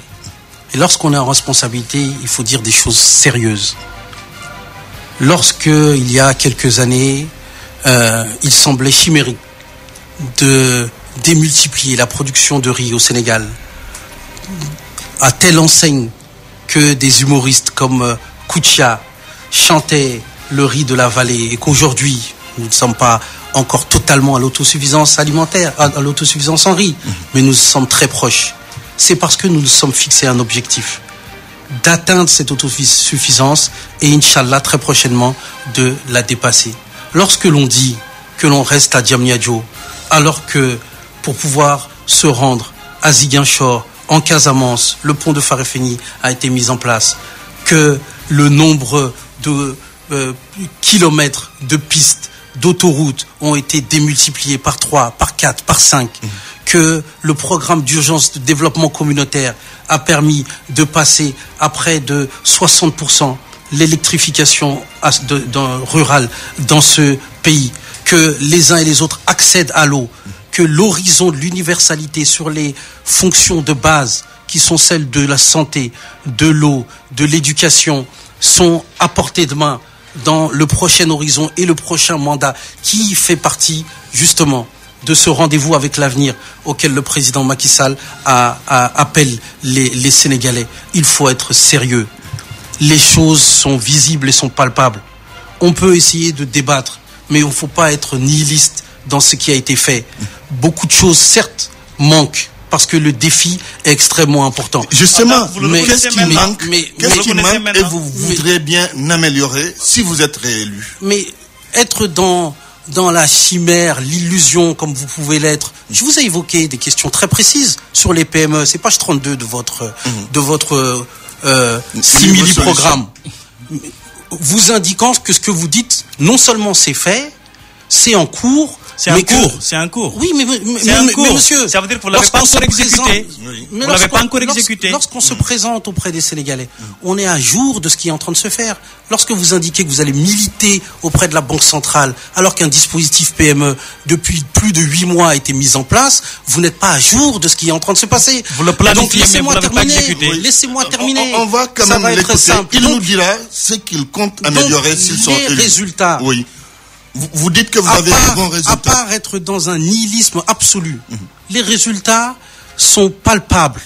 Et lorsqu'on est en responsabilité, il faut dire des choses sérieuses. Lorsque, il y a quelques années, il semblait chimérique de démultiplier la production de riz au Sénégal à telle enseigne que des humoristes comme Koutia chantaient le riz de la vallée et qu'aujourd'hui, nous ne sommes pas encore totalement à l'autosuffisance alimentaire, à l'autosuffisance en riz, mais nous sommes très proches. C'est parce que nous nous sommes fixés un objectif d'atteindre cette autosuffisance et Inch'Allah très prochainement de la dépasser. Lorsque l'on dit que l'on reste à Diamniadio, alors que pour pouvoir se rendre à Ziguinchor, en Casamance, le pont de Farefeni a été mis en place, que le nombre de kilomètres de pistes, d'autoroutes ont été démultipliés par 3, par 4, par 5, que le programme d'urgence de développement communautaire a permis de passer à près de 60% l'électrification rurale dans ce pays, que les uns et les autres accèdent à l'eau, que l'horizon de l'universalité sur les fonctions de base qui sont celles de la santé, de l'eau, de l'éducation sont à portée de main dans le prochain horizon et le prochain mandat qui fait partie justement de ce rendez-vous avec l'avenir auquel le président Macky Sall appelle les Sénégalais. Il faut être sérieux. Les choses sont visibles et sont palpables. On peut essayer de débattre, mais il ne faut pas être nihiliste dans ce qui a été fait. Beaucoup de choses, certes, manquent, parce que le défi est extrêmement important. Justement, qu'est-ce qui manque, et vous voudrez bien améliorer si vous êtes réélu? Mais être dans la chimère, l'illusion, comme vous pouvez l'être, je vous ai évoqué des questions très précises sur les PME. C'est page 32 de votre simili-programme. Vous indiquant que ce que vous dites, non seulement c'est fait, c'est en cours. C'est un cours. Oui, mais monsieur, ça veut dire que vous l'avez pas encore exécuté. Vous l'avez pas encore exécuté. Lorsqu'on se présente auprès des Sénégalais, on est à jour de ce qui est en train de se faire. Lorsque vous indiquez que vous allez militer auprès de la Banque centrale, alors qu'un dispositif PME depuis plus de 8 mois a été mis en place, vous n'êtes pas à jour de ce qui est en train de se passer. Vous le planifiez, mais vous l'avez pas exécuté. Laissez-moi terminer. On va quand même l'écouter. Il nous dira ce qu'il compte améliorer s'ils sont élus. Les résultats. Oui. Vous dites que vous avez de bons résultats. À part être dans un nihilisme absolu, les résultats sont palpables.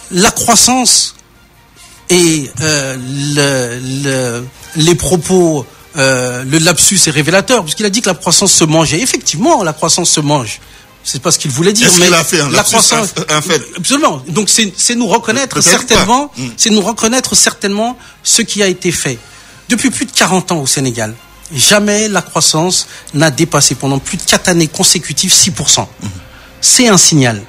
La croissance et les propos, le lapsus est révélateur, puisqu'il a dit que la croissance se mangeait. Effectivement, la croissance se mange. C'est pas ce qu'il voulait dire. Est-ce qu'il a fait un lapsus, un fait? Absolument. Donc c'est nous reconnaître certainement, c'est nous reconnaître certainement ce qui a été fait. Depuis plus de 40 ans au Sénégal, jamais la croissance n'a dépassé pendant plus de 4 années consécutives 6%. C'est un signal.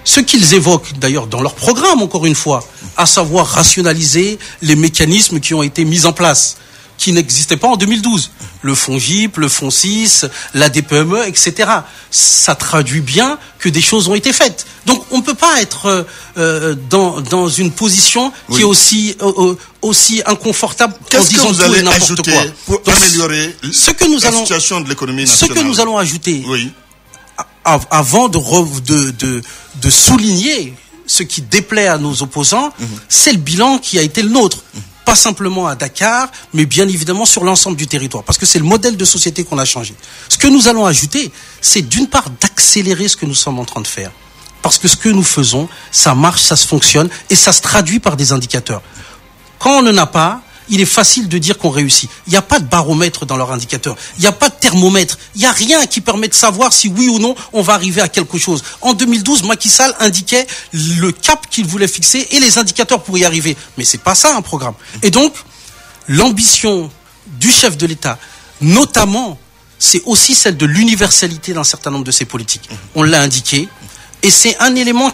Ce qu'ils évoquent d'ailleurs dans leur programme, encore une fois, à savoir rationaliser les mécanismes qui ont été mis en place, qui n'existaient pas en 2012. Le FONGIP, le FONSIS, la DPME, etc. Ça traduit bien que des choses ont été faites. Donc on ne peut pas être dans une position qui est aussi inconfortable en disant tout et n'importe quoi. Pour donc, améliorer la situation de l'économie nationale. Ce que nous allons ajouter, avant de souligner ce qui déplaît à nos opposants, c'est le bilan qui a été le nôtre. Pas simplement à Dakar, mais bien évidemment sur l'ensemble du territoire. Parce que c'est le modèle de société qu'on a changé. Ce que nous allons ajouter, c'est d'une part d'accélérer ce que nous sommes en train de faire. Parce que ce que nous faisons, ça marche, ça se fonctionne, et ça se traduit par des indicateurs. Quand on n'en a pas, il est facile de dire qu'on réussit. Il n'y a pas de baromètre dans leur indicateur. Il n'y a pas de thermomètre. Il n'y a rien qui permet de savoir si oui ou non on va arriver à quelque chose. En 2012, Macky Sall indiquait le cap qu'il voulait fixer et les indicateurs pour y arriver. Mais c'est pas ça un programme. Et donc, l'ambition du chef de l'État, notamment, c'est aussi celle de l'universalité d'un certain nombre de ses politiques. On l'a indiqué. Et c'est un élément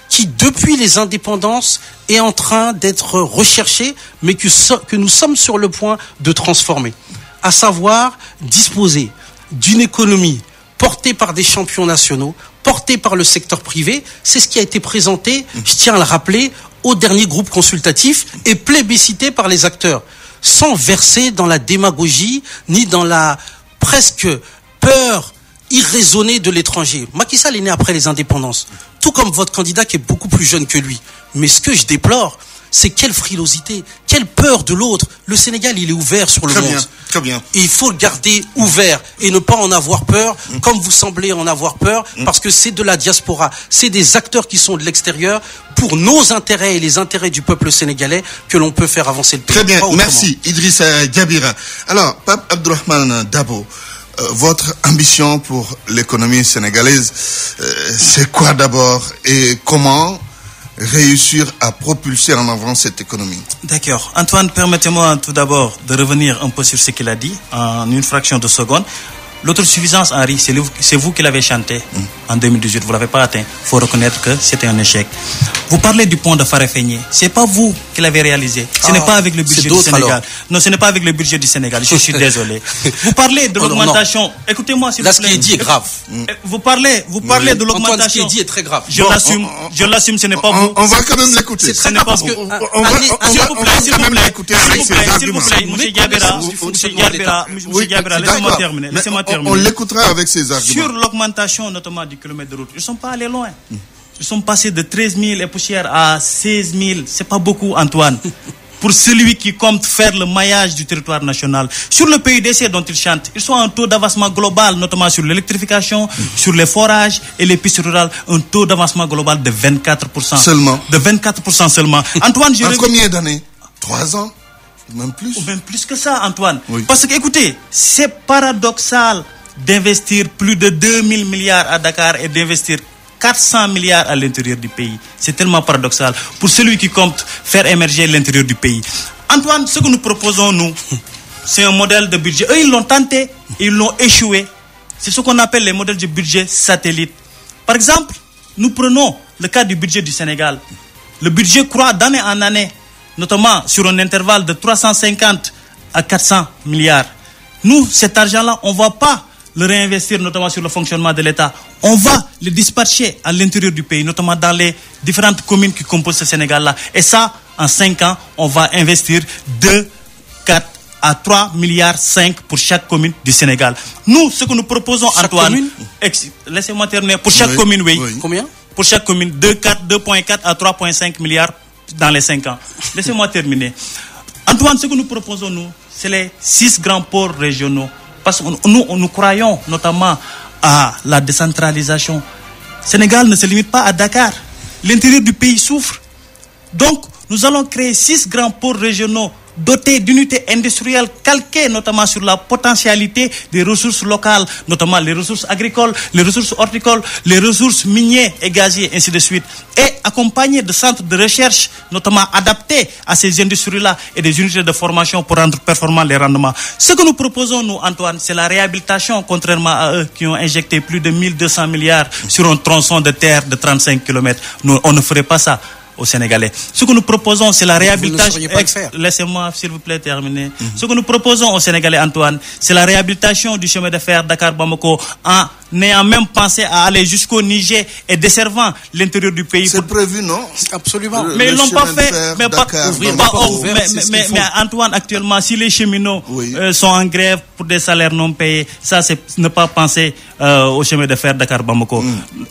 qui, depuis les indépendances, est en train d'être recherché, mais que nous sommes sur le point de transformer. À savoir, disposer d'une économie portée par des champions nationaux, portée par le secteur privé. C'est ce qui a été présenté, je tiens à le rappeler, au dernier groupe consultatif et plébiscité par les acteurs, sans verser dans la démagogie, ni dans la presque peur irraisonnée de l'étranger. Macky Sall est né après les indépendances, tout comme votre candidat qui est beaucoup plus jeune que lui. Mais ce que je déplore, c'est quelle frilosité, quelle peur de l'autre. Le Sénégal, il est ouvert sur le monde. Très bien. Et il faut le garder ouvert et ne pas en avoir peur, comme vous semblez en avoir peur, parce que c'est de la diaspora. C'est des acteurs qui sont de l'extérieur pour nos intérêts et les intérêts du peuple sénégalais que l'on peut faire avancer le pays. Très bien, merci Idrissa Diabira. Alors, Pape Abdourahmane Dabo, votre ambition pour l'économie sénégalaise, c'est quoi d'abord et comment réussir à propulser en avant cette économie? D'accord. Antoine, permettez-moi tout d'abord de revenir un peu sur ce qu'il a dit en une fraction de seconde. L'autosuffisance, Henri, c'est vous qui l'avez chanté en 2018. Vous ne l'avez pas atteint. Il faut reconnaître que c'était un échec. Vous parlez du pont de Farafenni. Ce n'est pas vous qui l'avez réalisé. Ce n'est pas avec le budget du Sénégal. Alors. Non, ce n'est pas avec le budget du Sénégal. Je suis désolé. Vous parlez de l'augmentation. Écoutez-moi, s'il vous plaît. Là, ce qui est dit est grave. Vous parlez de l'augmentation. Antoine, ce qui est dit est très grave. Je l'assume, ce n'est pas vous. On va quand même l'écouter. Ce n'est pas vous. S'il vous plaît, monsieur Diabera, laissez-moi terminer. On l'écoutera avec ses arguments. Sur l'augmentation notamment du kilomètre de route, ils ne sont pas allés loin. Ils sont passés de 13 000 et poussières à 16 000. Ce n'est pas beaucoup, Antoine. Pour celui qui compte faire le maillage du territoire national. Sur le PUDC dont ils chantent, ils sont à un taux d'avancement global, notamment sur l'électrification, sur les forages et les pistes rurales, un taux d'avancement global de 24%. Seulement. De 24% seulement. Antoine, en combien d'années? 3 ans? Même plus? Ou même plus que ça, Antoine. Oui. Parce que, écoutez, c'est paradoxal d'investir plus de 2000 milliards à Dakar et d'investir 400 milliards à l'intérieur du pays. C'est tellement paradoxal pour celui qui compte faire émerger l'intérieur du pays. Antoine, ce que nous proposons, nous, c'est un modèle de budget. Eux, ils l'ont tenté, ils l'ont échoué. C'est ce qu'on appelle les modèles de budget satellite. Par exemple, nous prenons le cas du budget du Sénégal. Le budget croît d'année en année, notamment sur un intervalle de 350 à 400 milliards. Nous, cet argent-là, on ne va pas le réinvestir, notamment sur le fonctionnement de l'État. On va le dispatcher à l'intérieur du pays, notamment dans les différentes communes qui composent ce Sénégal-là. Et ça, en 5 ans, on va investir 2, 4 à 3 milliards 5 pour chaque commune du Sénégal. Nous, ce que nous proposons, chaque Antoine... Laissez-moi terminer. Pour chaque commune, oui. Combien? Pour chaque commune, 2,4 à 3,5 milliards dans les 5 ans. Laissez-moi terminer. Antoine, ce que nous proposons, nous, c'est les 6 grands ports régionaux. Parce que nous croyons notamment à la décentralisation. Le Sénégal ne se limite pas à Dakar. L'intérieur du pays souffre. Donc, nous allons créer 6 grands ports régionaux dotés d'unités industrielles calquées notamment sur la potentialité des ressources locales, notamment les ressources agricoles, les ressources horticoles, les ressources minières et gazières, ainsi de suite. Et accompagnés de centres de recherche, notamment adaptés à ces industries-là et des unités de formation pour rendre performants les rendements. Ce que nous proposons, nous, Antoine, c'est la réhabilitation, contrairement à eux qui ont injecté plus de 1200 milliards sur un tronçon de terre de 35 km. Nous, on ne ferait pas ça. aux Sénégalais. Ce que nous proposons, c'est la réhabilitation. Laissez-moi, s'il vous plaît, terminer. Ce que nous proposons aux Sénégalais, Antoine, c'est la réhabilitation du chemin de fer Dakar-Bamako en ayant même pensé à aller jusqu'au Niger et desservant l'intérieur du pays. C'est prévu, non? Absolument. Mais ils l'ont pas fait. Mais Antoine, actuellement, si les cheminots sont en grève pour des salaires non payés, ça, c'est ne pas penser au chemin de fer Dakar-Bamako.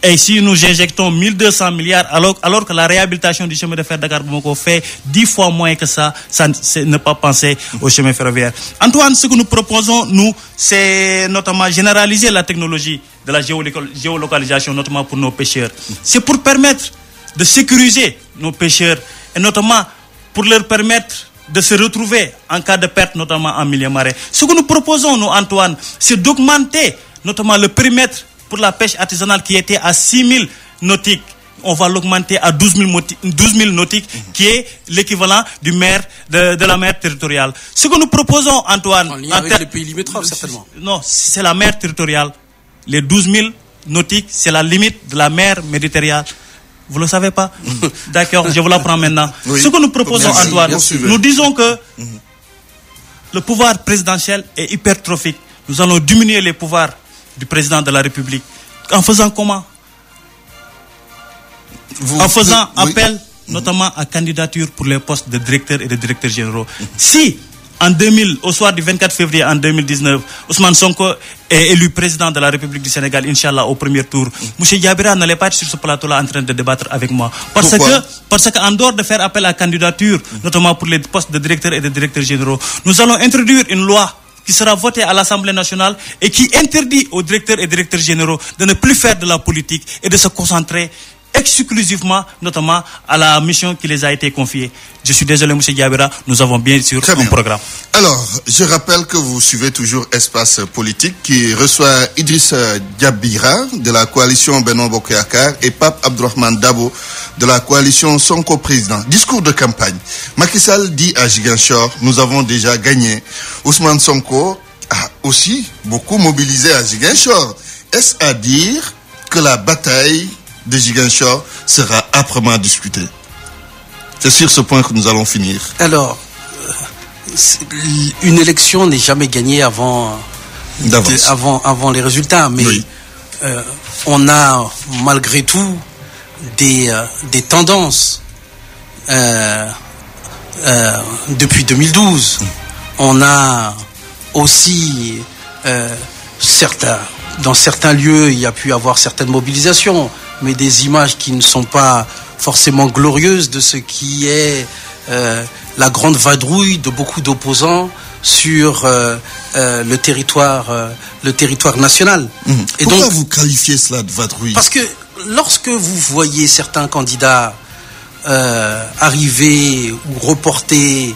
Et si nous injectons 1200 milliards, alors que la réhabilitation du chemin de fer Dakar-Bamako fait 10 fois moins que ça, c'est ne pas penser au chemin ferroviaire. Antoine, ce que nous proposons, nous, c'est notamment généraliser la technologie de la géolocalisation, notamment pour nos pêcheurs. C'est pour permettre de sécuriser nos pêcheurs et notamment pour leur permettre de se retrouver en cas de perte, notamment en milieu marin. Ce que nous proposons, nous, Antoine, c'est d'augmenter notamment le périmètre pour la pêche artisanale qui était à 6 000 nautiques. On va l'augmenter à 12 000 nautiques, qui est l'équivalent de la mer territoriale. Ce que nous proposons, Antoine... En lien avec les pays limitrophes, certainement. Non, c'est la mer territoriale. Les 12 000 nautiques, c'est la limite de la mer Méditerranée. Vous ne le savez pas? D'accord, je vous l'apprends maintenant. Oui. Ce que nous proposons, Antoine, nous disons que le pouvoir présidentiel est hypertrophique. Nous allons diminuer les pouvoirs du président de la République. En faisant comment? En faisant appel notamment à candidature pour les postes de directeurs et de directeurs généraux. Si, au soir du 24 février en 2019, Ousmane Sonko est élu président de la République du Sénégal, Inch'Allah, au premier tour, M. Diabira n'allait pas être sur ce plateau-là en train de débattre avec moi. Parce qu'en dehors de faire appel à candidature, notamment pour les postes de directeurs et de directeurs généraux, nous allons introduire une loi qui sera votée à l'Assemblée nationale et qui interdit aux directeurs et directeurs généraux de ne plus faire de la politique et de se concentrer exclusivement, notamment, à la mission qui les a été confiée. Je suis désolé, M. Diabira, nous avons bien sûr un programme. Alors, je rappelle que vous suivez toujours Espace Politique qui reçoit Idrissa Diabira de la coalition Benno Bokk Yakaar et Pape Abdourahmane Dabo de la coalition Sonko Président. Discours de campagne. Macky Sall dit à Ziguinchor, nous avons déjà gagné. Ousmane Sonko a aussi beaucoup mobilisé à Ziguinchor. Est-ce à dire que la bataille de Ziguinchor sera âprement discutée? C'est sur ce point que nous allons finir. Alors, une élection n'est jamais gagnée avant les résultats, mais on a malgré tout des tendances. Depuis 2012, on a aussi dans certains lieux, il y a pu avoir certaines mobilisations, mais des images qui ne sont pas forcément glorieuses de ce qui est la grande vadrouille de beaucoup d'opposants sur le territoire national. Et pourquoi vous qualifiez cela de vadrouille? Parce que lorsque vous voyez certains candidats arriver ou reporter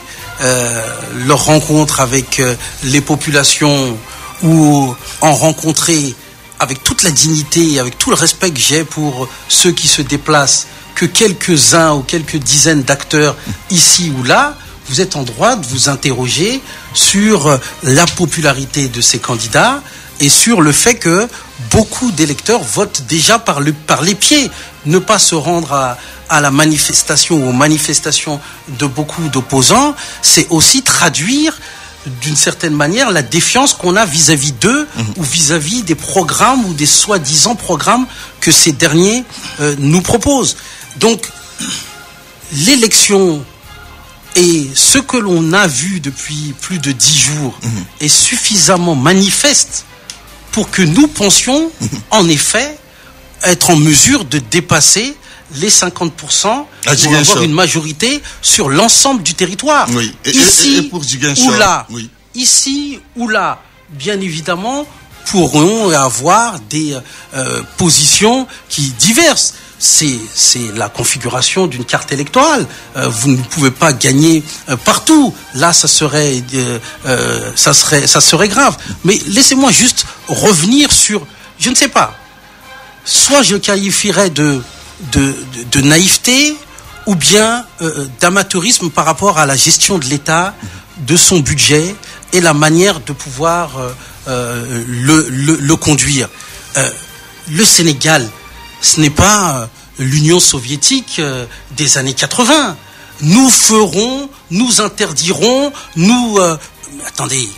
leur rencontre avec les populations ou en rencontrer avec toute la dignité, avec tout le respect que j'ai pour ceux qui se déplacent, que quelques-uns ou quelques dizaines d'acteurs ici ou là, vous êtes en droit de vous interroger sur la popularité de ces candidats et sur le fait que beaucoup d'électeurs votent déjà par les pieds. Ne pas se rendre à la manifestation ou aux manifestations de beaucoup d'opposants, c'est aussi traduire d'une certaine manière la défiance qu'on a vis-à-vis d'eux ou vis-à-vis des programmes ou des soi-disant programmes que ces derniers nous proposent. Donc, l'élection et ce que l'on a vu depuis plus de 10 jours est suffisamment manifeste pour que nous pensions, en effet, être en mesure de dépasser les 50% pour avoir une majorité sur l'ensemble du territoire. Oui. Ici et pour ou là, ici ou là, bien évidemment, pourront avoir des positions qui diversent. C'est la configuration d'une carte électorale. Vous ne pouvez pas gagner partout. Là, ça serait grave. Mais laissez-moi juste revenir sur, je ne sais pas, soit je qualifierais de naïveté ou bien d'amateurisme par rapport à la gestion de l'État, de son budget et la manière de pouvoir le conduire. Le Sénégal, ce n'est pas l'Union soviétique des années 80. Nous ferons, nous interdirons, attendez,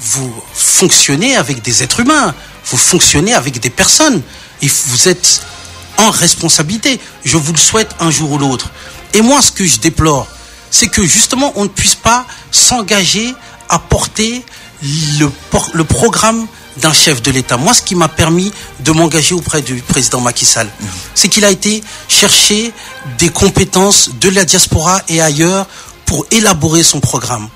vous fonctionnez avec des êtres humains, vous fonctionnez avec des personnes, et vous êtes en responsabilité. Je vous le souhaite un jour ou l'autre. Et moi, ce que je déplore, c'est que justement, on ne puisse pas s'engager à porter le programme d'un chef de l'État. Moi, ce qui m'a permis de m'engager auprès du président Macky Sall, c'est qu'il a été chercher des compétences de la diaspora et ailleurs pour élaborer son programme.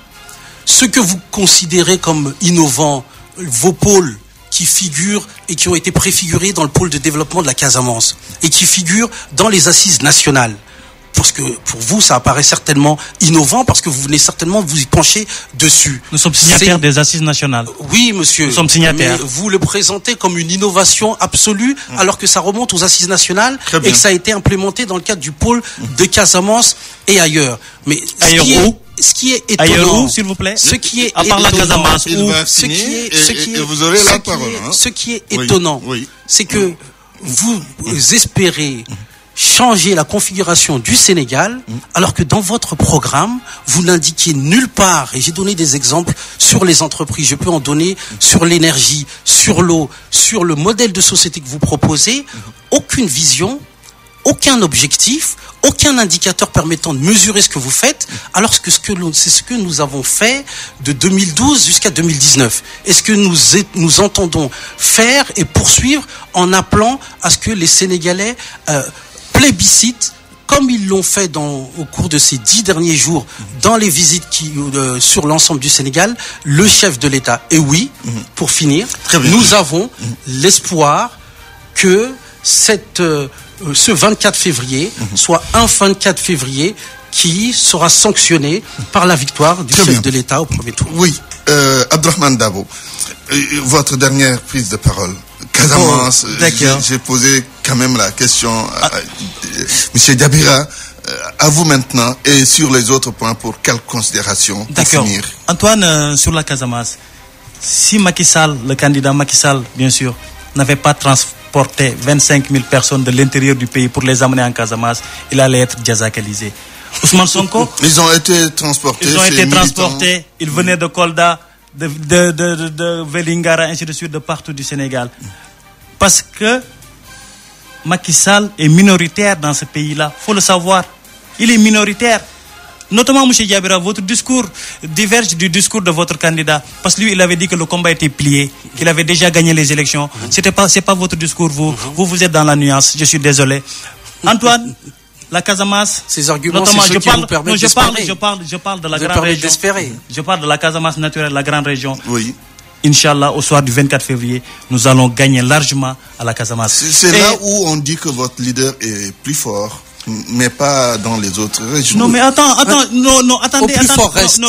Ce que vous considérez comme innovant, vos pôles qui figurent et qui ont été préfigurés dans le pôle de développement de la Casamance et qui figurent dans les assises nationales. Parce que pour vous, ça apparaît certainement innovant parce que vous venez certainement vous y pencher dessus. Nous sommes signataires des assises nationales. Oui, monsieur. Nous sommes signataires. Mais vous le présentez comme une innovation absolue alors que ça remonte aux assises nationales et que ça a été implémenté dans le cadre du pôle de Casamance et ailleurs. Mais ailleurs où ? Ce qui est étonnant, ailleurs où, s'il vous plaît ? Ce qui est à part la Casamance, et vous aurez la parole. Ce qui est étonnant, c'est que vous espérez changer la configuration du Sénégal, alors que dans votre programme, vous n'indiquez nulle part, et j'ai donné des exemples sur les entreprises, je peux en donner sur l'énergie, sur l'eau, sur le modèle de société que vous proposez, aucune vision, aucun objectif, aucun indicateur permettant de mesurer ce que vous faites, alors que c'est ce que nous avons fait de 2012 jusqu'à 2019. Et ce que nous entendons faire et poursuivre en appelant à ce que les Sénégalais plébiscite, comme ils l'ont fait au cours de ces 10 derniers jours, dans les visites sur l'ensemble du Sénégal, le chef de l'État. Et oui, pour finir, nous avons l'espoir que ce 24 février soit un 24 février qui sera sanctionné par la victoire du chef de l'État au premier tour. Oui, Abdourahmane Dabo, votre dernière prise de parole. Casamance, j'ai posé quand même la question à M. Diabira, à vous maintenant, et sur les autres points, pour quelles considérations pour finir. Antoine, sur la Casamance, si Macky Sall, le candidat Macky Sall, bien sûr, n'avait pas transporté 25 000 personnes de l'intérieur du pays pour les amener en Casamance, il allait être djazakalisé. Ousmane Sonko, ils ont été transportés. Ils venaient de Kolda, de Vélingara, ainsi de suite, de partout du Sénégal. Parce que Macky Sall est minoritaire dans ce pays-là. Il faut le savoir. Il est minoritaire. Notamment, M. Diabira, votre discours diverge du discours de votre candidat. Parce que lui, il avait dit que le combat était plié, qu'il avait déjà gagné les élections. C'est pas votre discours, vous. Vous êtes dans la nuance. Je suis désolé. Antoine, la Casamance. Ces arguments, c'est ceux qui vous permettent d'espérer. Je parle de la grande région. Je parle de la Casamance naturelle, la grande région. Oui. Inch'Allah, au soir du 24 février, nous allons gagner largement à la Casamance. C'est là où on dit que votre leader est plus fort, mais pas dans les autres régions. Non, mais attendez. Au plus fort reste.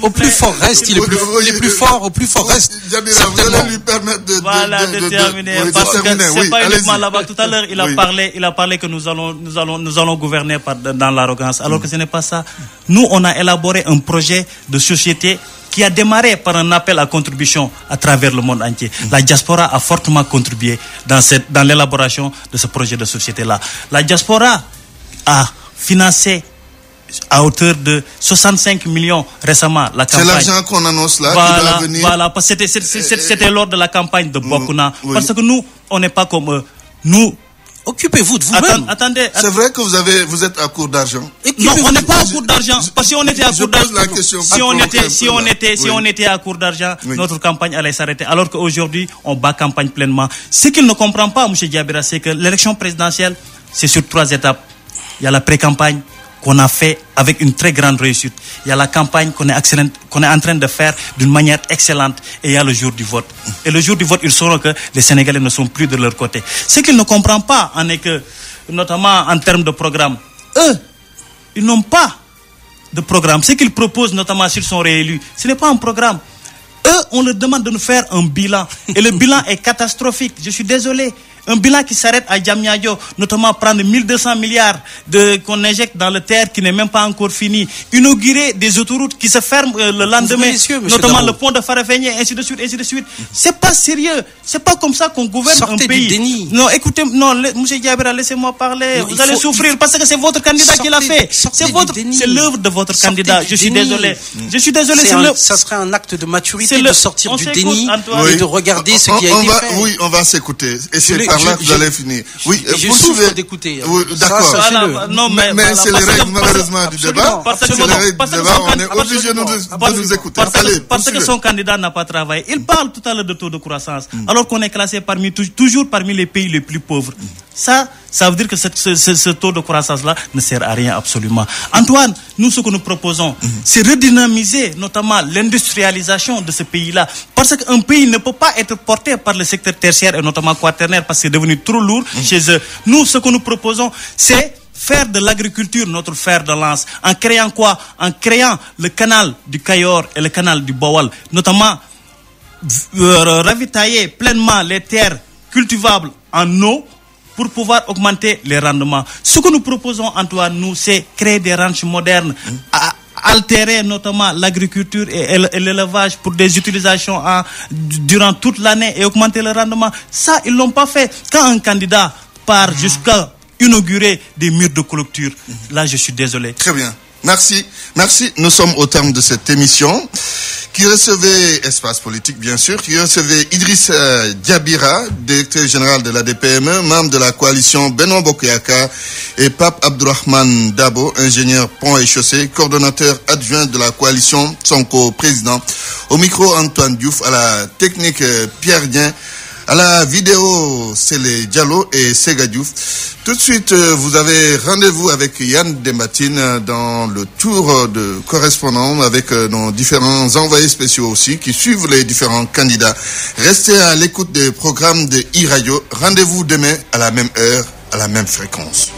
Au plus fort reste, il est plus fort, au plus fort reste. Certainement. Lui permettre de terminer. Parce que c'est pas uniquement là-bas. Tout à l'heure, il a parlé que nous allons gouverner dans l'arrogance. Alors que ce n'est pas ça. Nous, on a élaboré un projet de société qui a démarré par un appel à contribution à travers le monde entier. La diaspora a fortement contribué dans l'élaboration de ce projet de société-là. La diaspora a financé à hauteur de 65 millions récemment la campagne. C'est l'argent qu'on annonce là qui va venir. Voilà, parce que c'était lors de la campagne de Bokuna. Parce que nous, on n'est pas comme eux. Nous, occupez-vous de vous-même. Attendez. C'est vrai que vous êtes à court d'argent. Non, on n'est pas à court d'argent. Parce que si on était à court d'argent, si on était à court d'argent, notre campagne allait s'arrêter. Alors qu'aujourd'hui, on bat campagne pleinement. Ce qu'il ne comprend pas, M. Diabira, c'est que l'élection présidentielle, c'est sur 3 étapes. Il y a la pré-campagne qu'on a fait avec une très grande réussite. Il y a la campagne qu'on est en train de faire d'une manière excellente. Et il y a le jour du vote. Et le jour du vote, ils sauront que les Sénégalais ne sont plus de leur côté. Ce qu'ils ne comprennent pas, en est que, notamment en termes de programme, eux, ils n'ont pas de programme. Ce qu'ils proposent, notamment s'ils sont réélus, ce n'est pas un programme. Eux, on leur demande de nous faire un bilan. Et le bilan est catastrophique. Je suis désolé. Un bilan qui s'arrête à Diamniadio, notamment prendre 1200 milliards qu'on injecte dans le terre qui n'est même pas encore fini. Inaugurer des autoroutes qui se ferment le lendemain, notamment le pont de Farafenni, ainsi de suite, ainsi de suite. C'est pas sérieux. C'est pas comme ça qu'on gouverne un pays. Du déni. Non, écoutez, non, monsieur Diabera, laissez-moi parler. Vous allez souffrir parce que c'est votre candidat qui l'a fait. C'est l'œuvre de votre candidat. Je suis désolé. Je suis désolé. Ça serait un acte de maturité de sortir du déni et de regarder ce qui a été fait. Oui, on va s'écouter. Et c'est par là que vous allez finir. Oui, je souffre d'écouter. Oui, d'accord. Non, mais c'est les règles malheureusement du débat. C'est les règles du débat. On est obligé de nous écouter. Parce que son candidat n'a pas travaillé. Il parle tout à l'heure de taux de croissance, alors qu'on est classé toujours parmi les pays les plus pauvres. Ça veut dire que ce taux de croissance-là ne sert à rien absolument. Antoine, nous, ce que nous proposons, c'est redynamiser notamment l'industrialisation de ce pays-là. Parce qu'un pays ne peut pas être porté par le secteur tertiaire et notamment quaternaire parce que c'est devenu trop lourd chez eux. Nous, ce que nous proposons, c'est faire de l'agriculture notre fer de lance. En créant quoi? En créant le canal du Cayor et le canal du Bawal. Notamment, ravitailler pleinement les terres cultivables en eau pour pouvoir augmenter les rendements. Ce que nous proposons, Antoine, nous, c'est créer des ranchs modernes, altérer notamment l'agriculture et l'élevage pour des utilisations durant toute l'année et augmenter le rendement. Ça, ils l'ont pas fait. Quand un candidat part jusqu'à inaugurer des murs de clôture, là, je suis désolé. Très bien. Merci. Nous sommes au terme de cette émission qui recevait Espace Politique, bien sûr, qui recevait Idriss Diabira, directeur général de la DPME, membre de la coalition Benno Bokk Yakaar, et Pape Abdourahmane Dabo, ingénieur pont et chaussée, coordonnateur adjoint de la coalition Sonko président. Au micro, Antoine Diouf, à la technique Pierre Dien, à la vidéo, c'est les Diallo et Sega Diouf. Tout de suite, vous avez rendez-vous avec Yann Dembatine dans le tour de correspondant avec nos différents envoyés spéciaux aussi qui suivent les différents candidats. Restez à l'écoute des programmes de e-radio. Rendez-vous demain à la même heure, à la même fréquence.